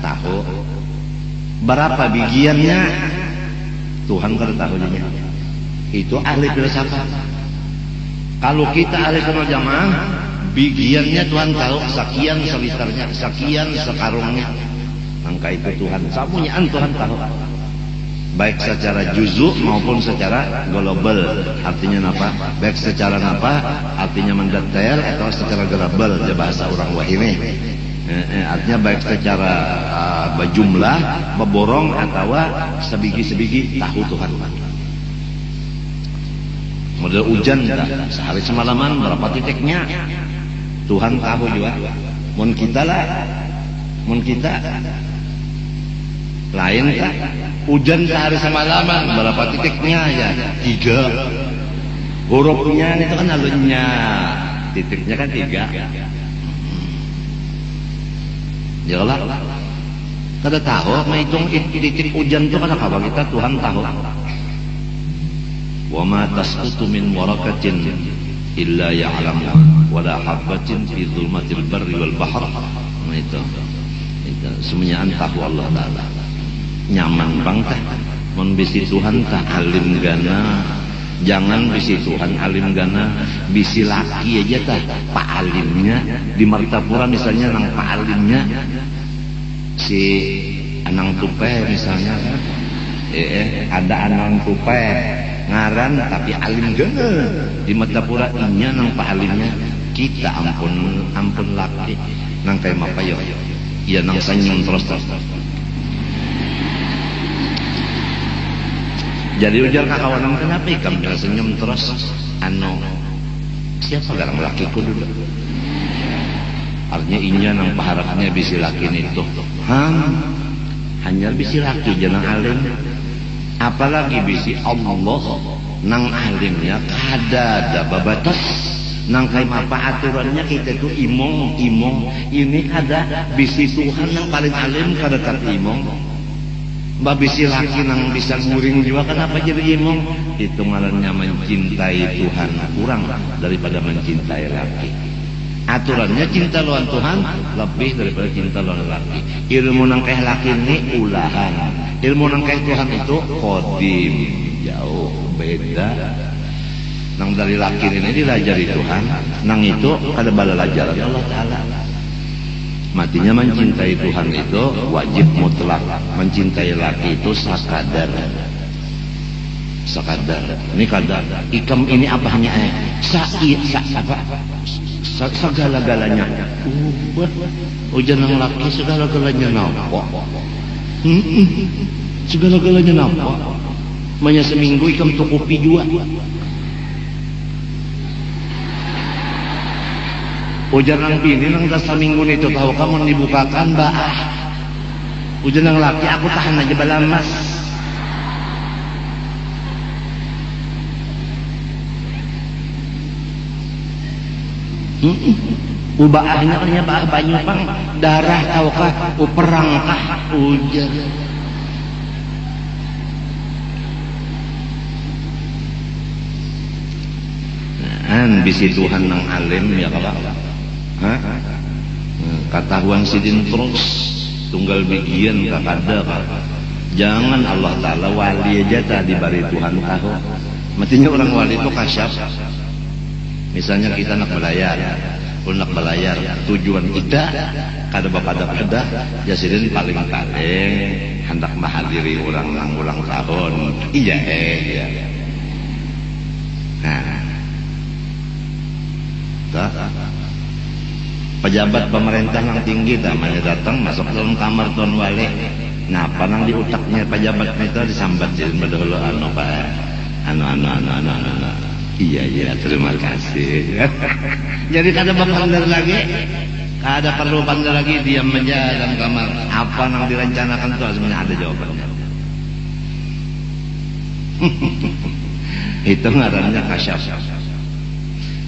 tahu berapa bijiannya Tuhan kada tahu nya. Itu ahli filsafat. Kalau kita ahli sunnah jamaah, bijiannya Tuhan tahu, sekian salitarnya, sekian sekarungnya. Maka itu Tuhan samunyaan Tuhan tahu. Baik secara juzuk maupun secara global. Artinya apa? Baik secara apa? Artinya mendetail atau secara global, ya bahasa orang wahine. Artinya baik secara berjumlah, beborong atau sebiji-sebiji tahu Tuhan. Model hujan sehari semalaman berapa titiknya Tuhan tahu juga. Mun kita lah, mun kita lain kan hujan sehari semalaman berapa titiknya ya 3 hurufnya itu kan alunnya titiknya kan 3 ya Allah kada tahu menghitung titik hujan itu kan apa kita Tuhan tahu. Wa ma tasqutu min waraqatin illa ya'lamuha wa la habatin fi dhulmatil barri wal bahr. Itu semuanya tahu Allah taala. Nyaman bangta mun bisi Tuhan tak alim gana. Jangan bisi Tuhan alim gana, bisi laki aja tah pak alimnya di Martapura misalnya nang pak alimnya si Anang Tupe misalnya. Ada Anang Tupe ngaran tapi alim gana di Martapura inya nang pak alimnya. Kita ampun laki nang kayak apa yo ya nang senyum terus. Jadi ujar kakawanan kenapa ikam senyum terus siapa garang lakiku dulu. Artinya inya nang paharapnya bisi laki itu hanya bisi laki jangan alim, apalagi bisi Allah nang alimnya kada babatas nang kayak apa aturannya kita tuh imong ini ada bisi Tuhan yang paling alim kada tak imong. Mbak bisi laki nang bisa nguring juga kenapa jadi imong? Itu ngarannya mencintai Tuhan kurang daripada mencintai laki. Aturannya cinta lawan Tuhan lebih daripada cinta lawan laki. Ilmu nang kayak laki ini ulahan, ilmu nang kayak Tuhan itu kodim, jauh beda. Nang dari laki ini dilajari Tuhan, nang itu kada bala lajaran Allah Ta'ala. Matinya mencintai Tuhan itu wajib mutlak, mencintai laki itu sakadar. Ini kadar ikam ini apanya segala-galanya. Hujan yang laki segala-galanya nampak. Segala-galanya nampak. Manya seminggu ikam tukupi juga. Hujan yang ini nang dasar minggu itu tahu kamu dibukakan hujan yang laki aku tahan aja balamas. Ubahnya katanya banyu pang darah tahukah perang kah hujan. Bisi Tuhan nang alim ya kawan. Katahuan sidin terus tunggal bigian kakada. Jangan Allah Ta'ala wali aja tadi bari Tuhan tahu. Mestinya orang wali itu kasyaf. Misalnya kita nak belayar, tujuan kita kada bapada ya sidin paling hendak menghadiri ulang tahun. Iya pejabat pemerintah yang tinggi namanya datang masuk dalam kamar tuan wali. Nah, panang di utaknya pejabat itu disambat jadi bedolo Pak. Iya, terima kasih. Jadi kada bandar lagi. Kada perlu bandar lagi, diam aja dalam kamar. Apa yang direncanakan itu sebenarnya ada jawabannya. Itu ngarannya kasyaf.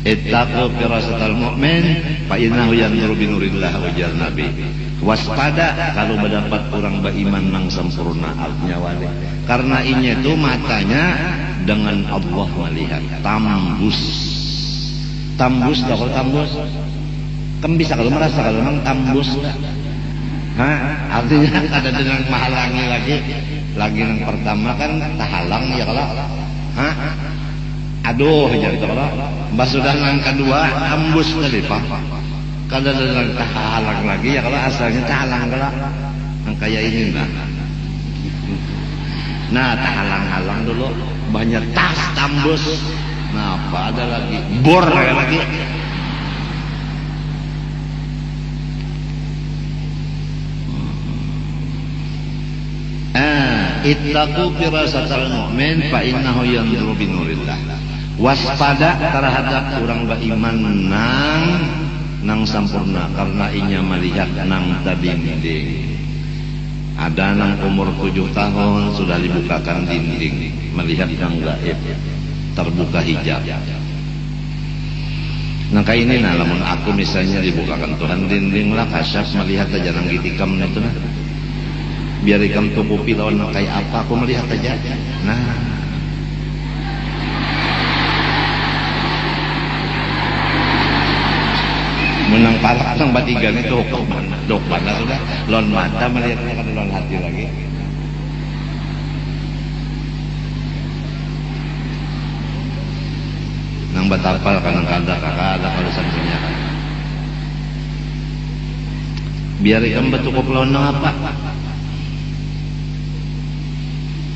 Ittaqu firasatal mu'min fa innahu yanzuru bi nurillah, ujar Nabi. Waspada kalau mendapat orang beriman nang sempurna artinya wali. Karena ini itu matanya dengan Allah melihat. Tambus. Tambus kalau tambus. Kan bisa kalau merasa kalau memang tambus. Artinya ada dengan menghalangi lagi yang pertama kan tahalang ya kalau. Aduh jadi kalau. Mbak sudah yang kedua tambus tadi Pak. Kalau ada tahalang lagi ya kalau asalnya tahalang kalau yang kayak ini nah tahalang-halang dulu banyak tas tambus. Nah apa ada lagi bor lagi. Ittaqu firasatal mu'min fa innahu yanzuru bi nurillah. Waspada terhadap orang beriman nang sampurna karena inya melihat nang dinding. Ada nang umur 7 tahun sudah dibukakan dinding, melihat yang gaib, terbuka hijab. Nah kayak ini nah, lamun aku misalnya dibukakan Tuhan dinding lah kasyaf melihat aja nang gitikam itu nah. Biar ikam tukupi lawan kayak apa aku melihat aja. Nah. Menang parah sang batigan itu hukum dok mana sudah lon mata melihatnya kan lon hati lagi. Nang batapal kan nang kada kakak kalau sanksinya kan. Biar ikam betukup lawan apa?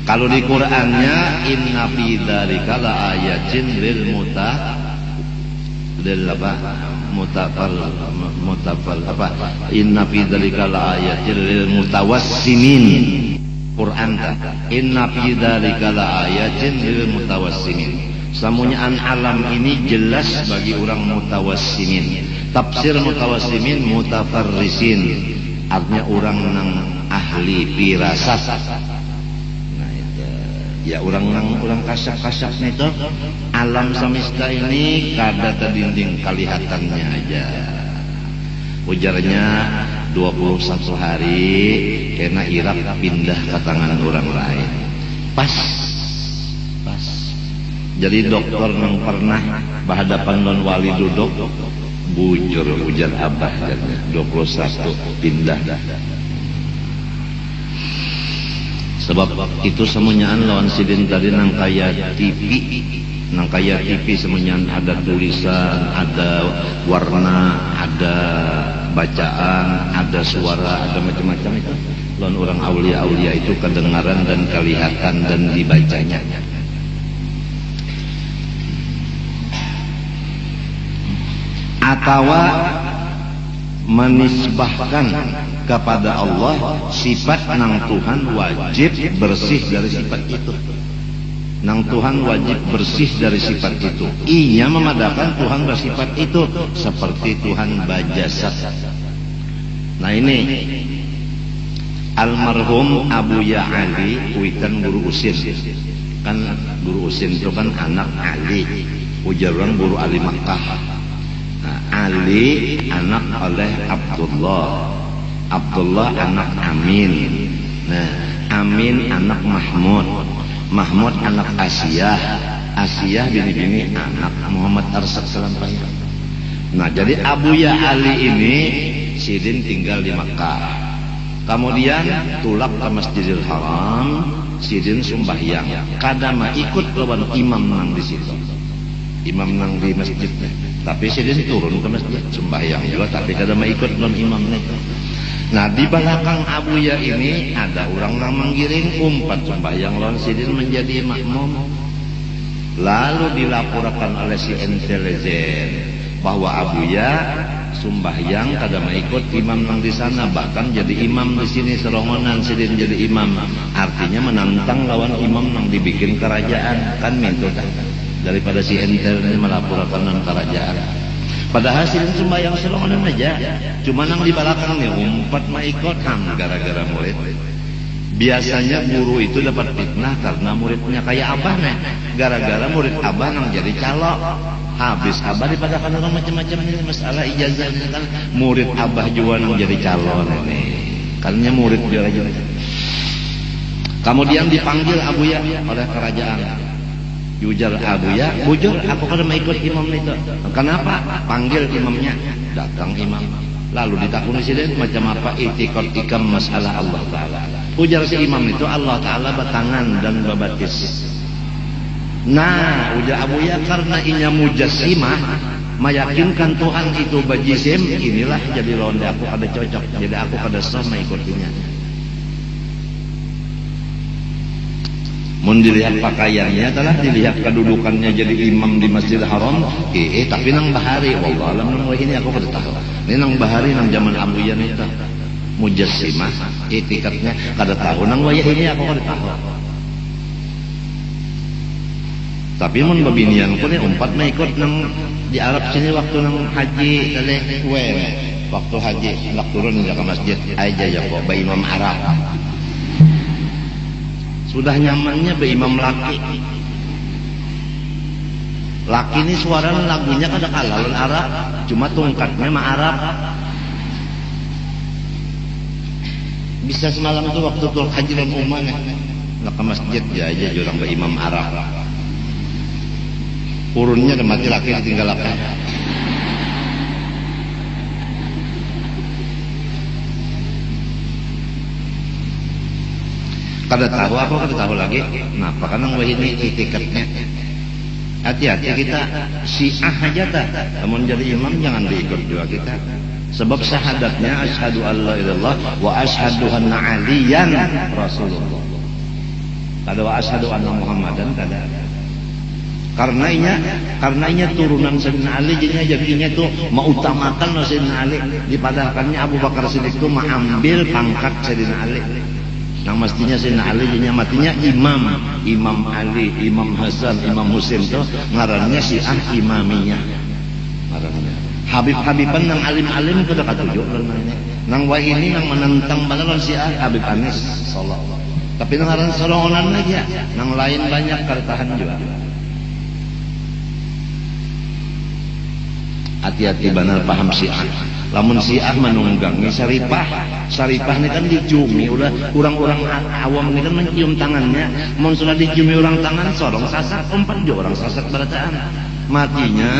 Kalau di Qur'annya inna fi dzalika la ayatin lil mutafal apa inna fi dzalika la ayatin lil mutawassimin. Quran ta inna fi dzalika la ayatin lil mutawassimin. Samunyaan alam ini jelas bagi orang mutawassimin. Tafsir mutawassimin mutafarrisin artinya orang nang ahli firasat. Ya orang kasap-kasap itu alam semesta ini kada terdinding kelihatannya aja. Ujarnya 21 hari kena Irak pindah ke tangan orang lain. Pas. Jadi dokter yang pernah berhadapan non wali duduk bujur ujar abah jadinya 21 pindah. Sebab itu semuanyaan lawan sidin tadi nang kaya TV semuanyaan ada tulisan, ada warna, ada bacaan, ada suara, ada macam-macam itu. Lawan orang aulia itu kedengaran dan kelihatan dan dibacanya. Atawa menisbahkan kepada Allah sifat nang Tuhan wajib bersih dari sifat itu. Nang Tuhan wajib bersih dari sifat itu. Ia memadakan Tuhan bersifat itu seperti Tuhan bajasat. Nah ini almarhum Abu Ya Ali kuitan guru Usin. Kan guru Usin itu kan anak Ali. Ujar orang guru Ali Makkah. Nah, Ali anak oleh Abdullah anak Amin. Nah, Amin anak Mahmud anak Asiyah bini-bini anak Muhammad Arsyad Salampaya. Nah jadi Abu Ya Ali ini sidin tinggal di Makkah. Kemudian tulak ke Masjidil Haram, sidin sembahyang. Kadama ikut lawan imam nang di situ. Imam nang di masjidnya. Tapi sidin turun ke masjid sembahyang juga, tapi kadama ikut lawan imamnya. Nah di belakang Abu Ya ini ada orang yang menggiring umpat sembahyang lawan sidin menjadi makmum. Lalu dilaporkan oleh si intelijen bahwa Abu Ya sembahyang kadang ikut imam yang di sana, bahkan jadi imam di sini serongonan sidin jadi imam. Artinya menantang lawan imam yang dibikin kerajaan kan minta daripada si intelijen melaporkan nan kerajaan. Padahal sidin sembahyang serongonan aja. Cuma nang di belakang nih umpat mah ikut gara-gara murid. Biasanya guru itu dapat fitnah karena muridnya kayak abah nih. Gara-gara murid abah nang jadi calok. habis abah daripada kan orang macam-macam ini masalah ijazah ini kan murid abah juga yang jadi calon ini karena murid juga aja. Kemudian dipanggil Abuya oleh kerajaan. Yujar Abuya, bujur aku kan mau ikut imam itu. Kenapa? Panggil imamnya. Datang imam. Lalu ditakuni sini macam apa itikad ikam masalah Allah Ta'ala. Ujar si imam itu Allah Ta'ala batangan dan babatis. Nah, ujar Abuya karena inya mujassimah meyakinkan Tuhan itu bajisim, inilah jadi ronde aku kada cocok. Jadi aku kada sah mengikutinya. Mun dilihat pakaiannya adalah dilihat kedudukannya jadi imam di Masjidil Haram, tapi nang bahari, wallah alam nang ini aku kada tahu. Ini nang bahari nang zaman Abuya itu mujassimah, itikadnya kada tahu nang wayah ini aku kada tahu. Tapi mun babinian pun ya umpat mah ikut nang di Arab sini waktu nang haji tadi waktu haji nak turun ke masjid aja ya kok ba imam Arab. Sudah nyamannya be imam laki. Laki ini suara lagunya kada kalah Arab, cuma tungkatnya mah Arab. Bisa semalam tuh waktu tul haji dan umrah nak ke masjid ya aja jurang be imam Arab. Urunnya ada mati laki ditinggal laki. Kada tahu apa kada tahu lagi. Nah, karena ini itikadnya. Hati-hati kita Syiah aja tak. Namun jadi imam jangan diikut juga kita. Sebab syahadatnya asyhadu alla ilallah wa asyhadu anna aliyan rasulullah. Kada wa asyhadu anna muhammadan kada. Karena inya turunan Sayyidina Ali jadinya tuh mengutamakan Sayyidina Ali dipadakannya Abu Bakar Siddiq itu mengambil pangkat Sayyidina Ali. Yang mestinya Sayyidina Ali jadinya matinya Imam Ali, Imam Hasan, Imam Husain itu ngarannya Syiah imamiyah. Ngarannya. Habib-habiban nang alim-alim kudu katujuk namanya. Nang wah ini nang menentang balalan Syiah Habib Anis sallallahu. Tapi nang ngaran sorongan aja, nang lain banyak kartahan juga. Hati-hati benar paham Syiah. Lamun Syiah menunggangi Syarifah ini kan diciumi udah orang-orang awam ini kan mencium tangannya. Mun sudah diciumi orang tangan sorong sasak umpat juga orang sasak berataan. Matinya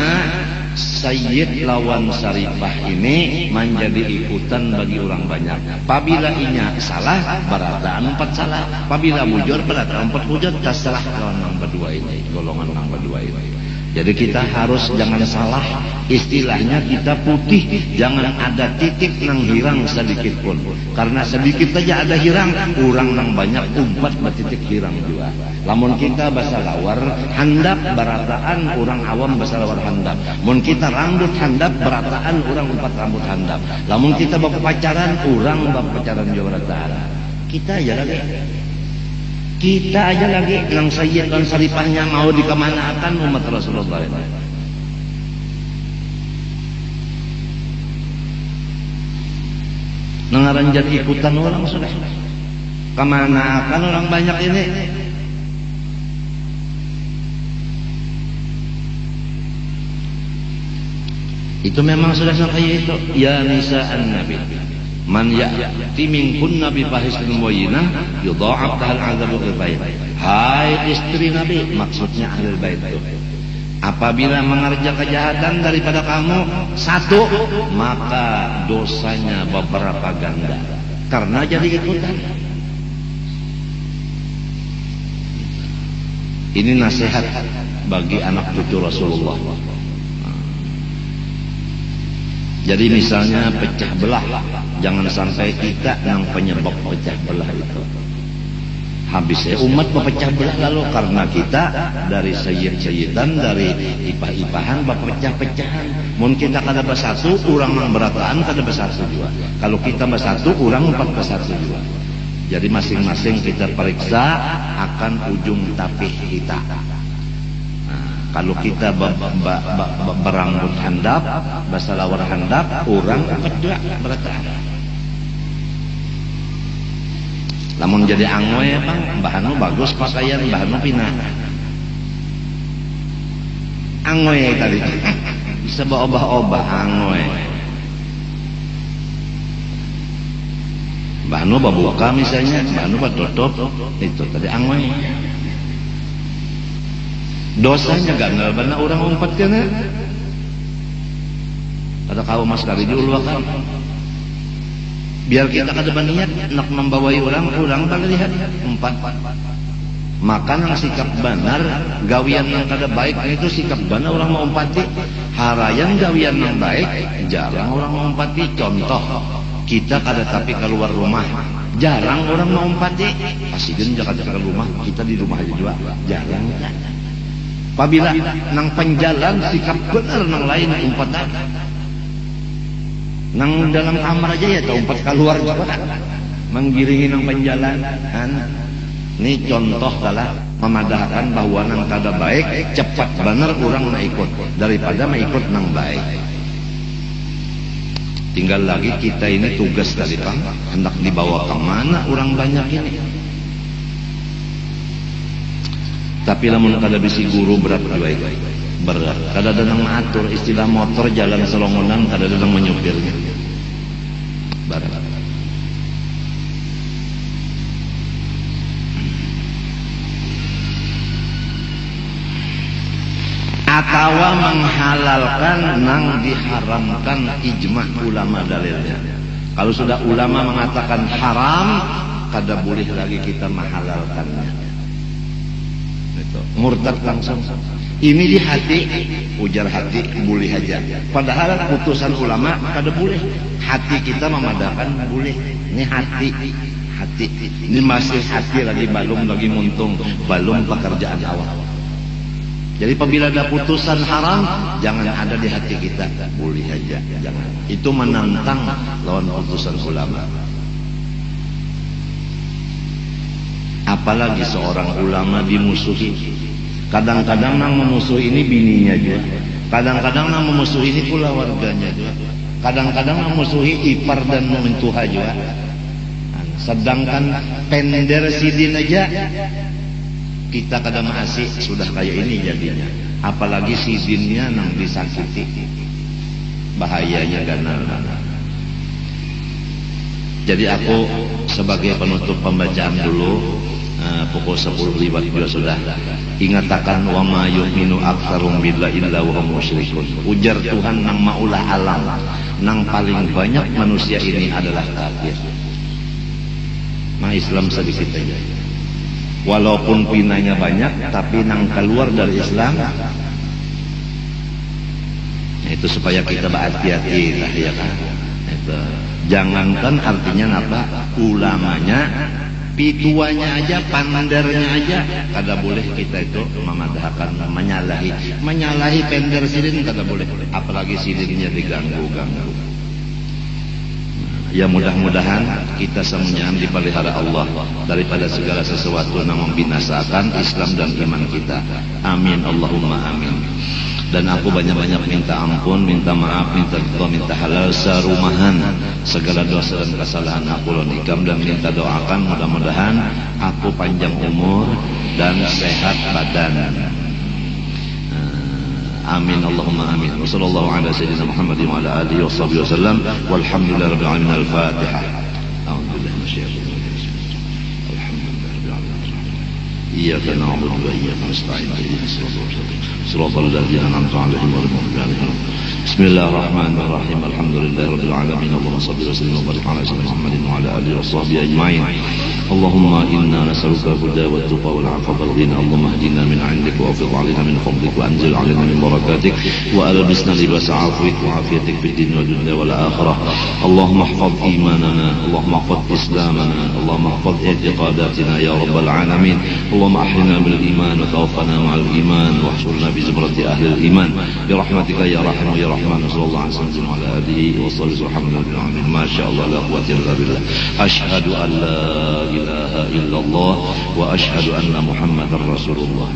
Sayyid lawan Syarifah ini menjadi ikutan bagi orang banyak. Apabila inya salah berataan empat salah. Apabila bujur berataan empat bujur. Terserah lawan yang berdua ini, golongan yang berdua ini. Jadi kita harus jangan salah istilahnya kita putih, jangan ada titik nang hirang sedikit pun. Karena sedikit saja ada hirang, orang nang banyak umpat betitik hirang juga. Lamun kita bahasa lawar handap berataan, orang awam bahasa lawar handap. Mun kita rambut handap berataan, orang umpat rambut handap. Lamun kita bapak pacaran, orang bapak pacaran juga berataan. Kita aja lagi. Kita aja lagi yang Sayyid dan Syarifahnya mau dikemanakan umat Rasulullah ini. Nengaran jadi ikutan orang sudah. Kemana akan orang banyak ini? Itu memang sudah sampai itu. Ya nisa'an Nabi. Man ya'ti minkunna bi fahishatin mubayyinah yudha'af lahal 'adzabu dhifain. Hai istri Nabi, maksudnya ahlul bait itu. Apabila mengerjakan kejahatan daripada kamu satu, maka dosanya beberapa ganda. Karena jadi ikutan. Ini nasihat bagi anak cucu Rasulullah. Jadi misalnya pecah belah, jangan sampai kita yang penyebab pecah belah itu. Habisnya umat berpecah belah lalu karena kita dari sayyid-sayyidan, dari ipah-ipahan berpecah-pecahan. Mungkin kita kada bersatu, orang yang berataan kada bersatu juga. Kalau kita bersatu, orang empat bersatu juga. Jadi masing-masing kita periksa akan ujung tapih kita. Kalau kita berambut handap, bahasa lawar handap, orang kedua berataan. Lamun jadi angwe bang, bahanu bagus pakaian, bahanu pinah. Angoy tadi. Bisa berubah-ubah angoy. Banu babuka misalnya, banu batutup, itu tadi angoy. Dosanya ganal benar orang umpat kena. Kata kau mas kali diulwakan. Biar kita kada berniat nak membawai orang balik lihat umpat. Maka nang sikap benar gawian yang kada baik itu sikap benar orang mau umpati. Harayan gawian yang baik jarang orang mau umpati. Contoh kita kada tapi keluar rumah jarang orang mau umpati. Pasien jangan keluar rumah kita di rumah aja juga jarang. Apabila nang penjalan sikap benar nang lain umpatan. Nang dalam kamar aja ya umpat keluar juga menggiringi nang penjalan. Ini contoh adalah memadahkan bahwa nang kada baik cepat benar orang nak ikut daripada mengikut nang baik. Tinggal lagi kita ini tugas dari Kang hendak dibawa ke mana orang banyak ini. Tapi lamun kada bisi guru berat juga berat. Kada ada nang mengatur istilah motor jalan selongonan kada ada nang menyupirnya. Berat. Atau menghalalkan nang diharamkan ijma ulama dalilnya. Kalau sudah ulama mengatakan haram, kada boleh lagi kita menghalalkannya. Itu murtad langsung. Ini di hati, ujar hati boleh aja. Padahal putusan ulama kada boleh. Hati kita memadahkan boleh. Ini hati. Ini masih hati lagi belum lagi muntung, belum pekerjaan awal. Jadi apabila ada putusan haram, jangan ada di hati kita. Boleh aja, jangan. Itu menantang lawan putusan ulama. Apalagi seorang ulama dimusuhi. Kadang-kadang nang memusuhi ini bininya juga. Kadang-kadang nang memusuhi ini pula warganya juga. Kadang-kadang nang memusuhi ipar dan mentuha juga. Sedangkan pender sidin aja kita kada masih sudah kayak ini jadinya. Apalagi sidinnya nang disakiti. Bahayanya ganal. Jadi aku sebagai penutup pembacaan dulu, pukul 10 juga sudah ingatakan wa ma yu'minu aktsarum billahi illa wa hum musyrikun. Ujar Tuhan nang maulah alam, nang paling banyak manusia ini adalah kafir. Nah Islam sedikit aja. Walaupun pinanya banyak, tapi nang keluar dari Islam itu supaya kita berhati-hati lah ya kan. Itu. Jangankan artinya apa? Ulamanya, pituanya aja, pandernya aja, kada boleh kita itu memadahkan, menyalahi pender sidin kada boleh. Apalagi sidinnya diganggu-ganggu. Ya mudah-mudahan kita semuanya dipelihara Allah daripada segala sesuatu yang membinasakan Islam dan iman kita. Amin Allahumma amin. Dan aku banyak-banyak minta ampun, minta maaf, minta halal sarumahan segala dosa dan kesalahan aku lan ikam, dan minta doakan mudah-mudahan aku panjang umur dan sehat badan. Amin Allahumma amin. Wa sallallahu ala sayyidina Muhammad wa ala alihi wa sahbihi wasallam. Walhamdulillahi rabbil alamin. Al-Fatihah. A'udzubillahi minasyaitonir rajim. Alhamdulillahi rabbil alamin. Iyyaka na'budu wa iyyaka nasta'in. Shiratal ladzina an'amta 'alaihim ghairil maghdubi 'alaihim. Bismillahirrahmanirrahim. Alhamdulillahi rabbil alamin. Allahumma shalli wa sallim wa barik ala sayyidina Muhammadin wa ala alihi wa sahbihi ajma'in. Allahumma inna nas'aluka al-huda wa at-tuqa wal 'afwa wal ghina. Allahumma ihdina min 'indik wa afid 'alaina min fadlik wa anzil 'alaina min barakatik wa albisna libasa 'afwik wa 'afiyatik fid din wad dunya wal akhirah. Allahumma ihfaz imanana, Allahumma ihfaz islamana, Allahumma ihfaz i'tiqadatina ya rabbal alamin. Allahumma ahyina bil iman wa tawaffana ma'al iman wa ihshurna bi zumrati ahli al iman bi rahmatika ya rahim ya rahman. Sallallahu alaihi wasallam wa ala alihi wa sahbihi alhamdulillah. Ma sha Allah la quwwata illa billah. Asyhadu an la ilaha illallah wa asyhadu anna Muhammadar Rasulullah.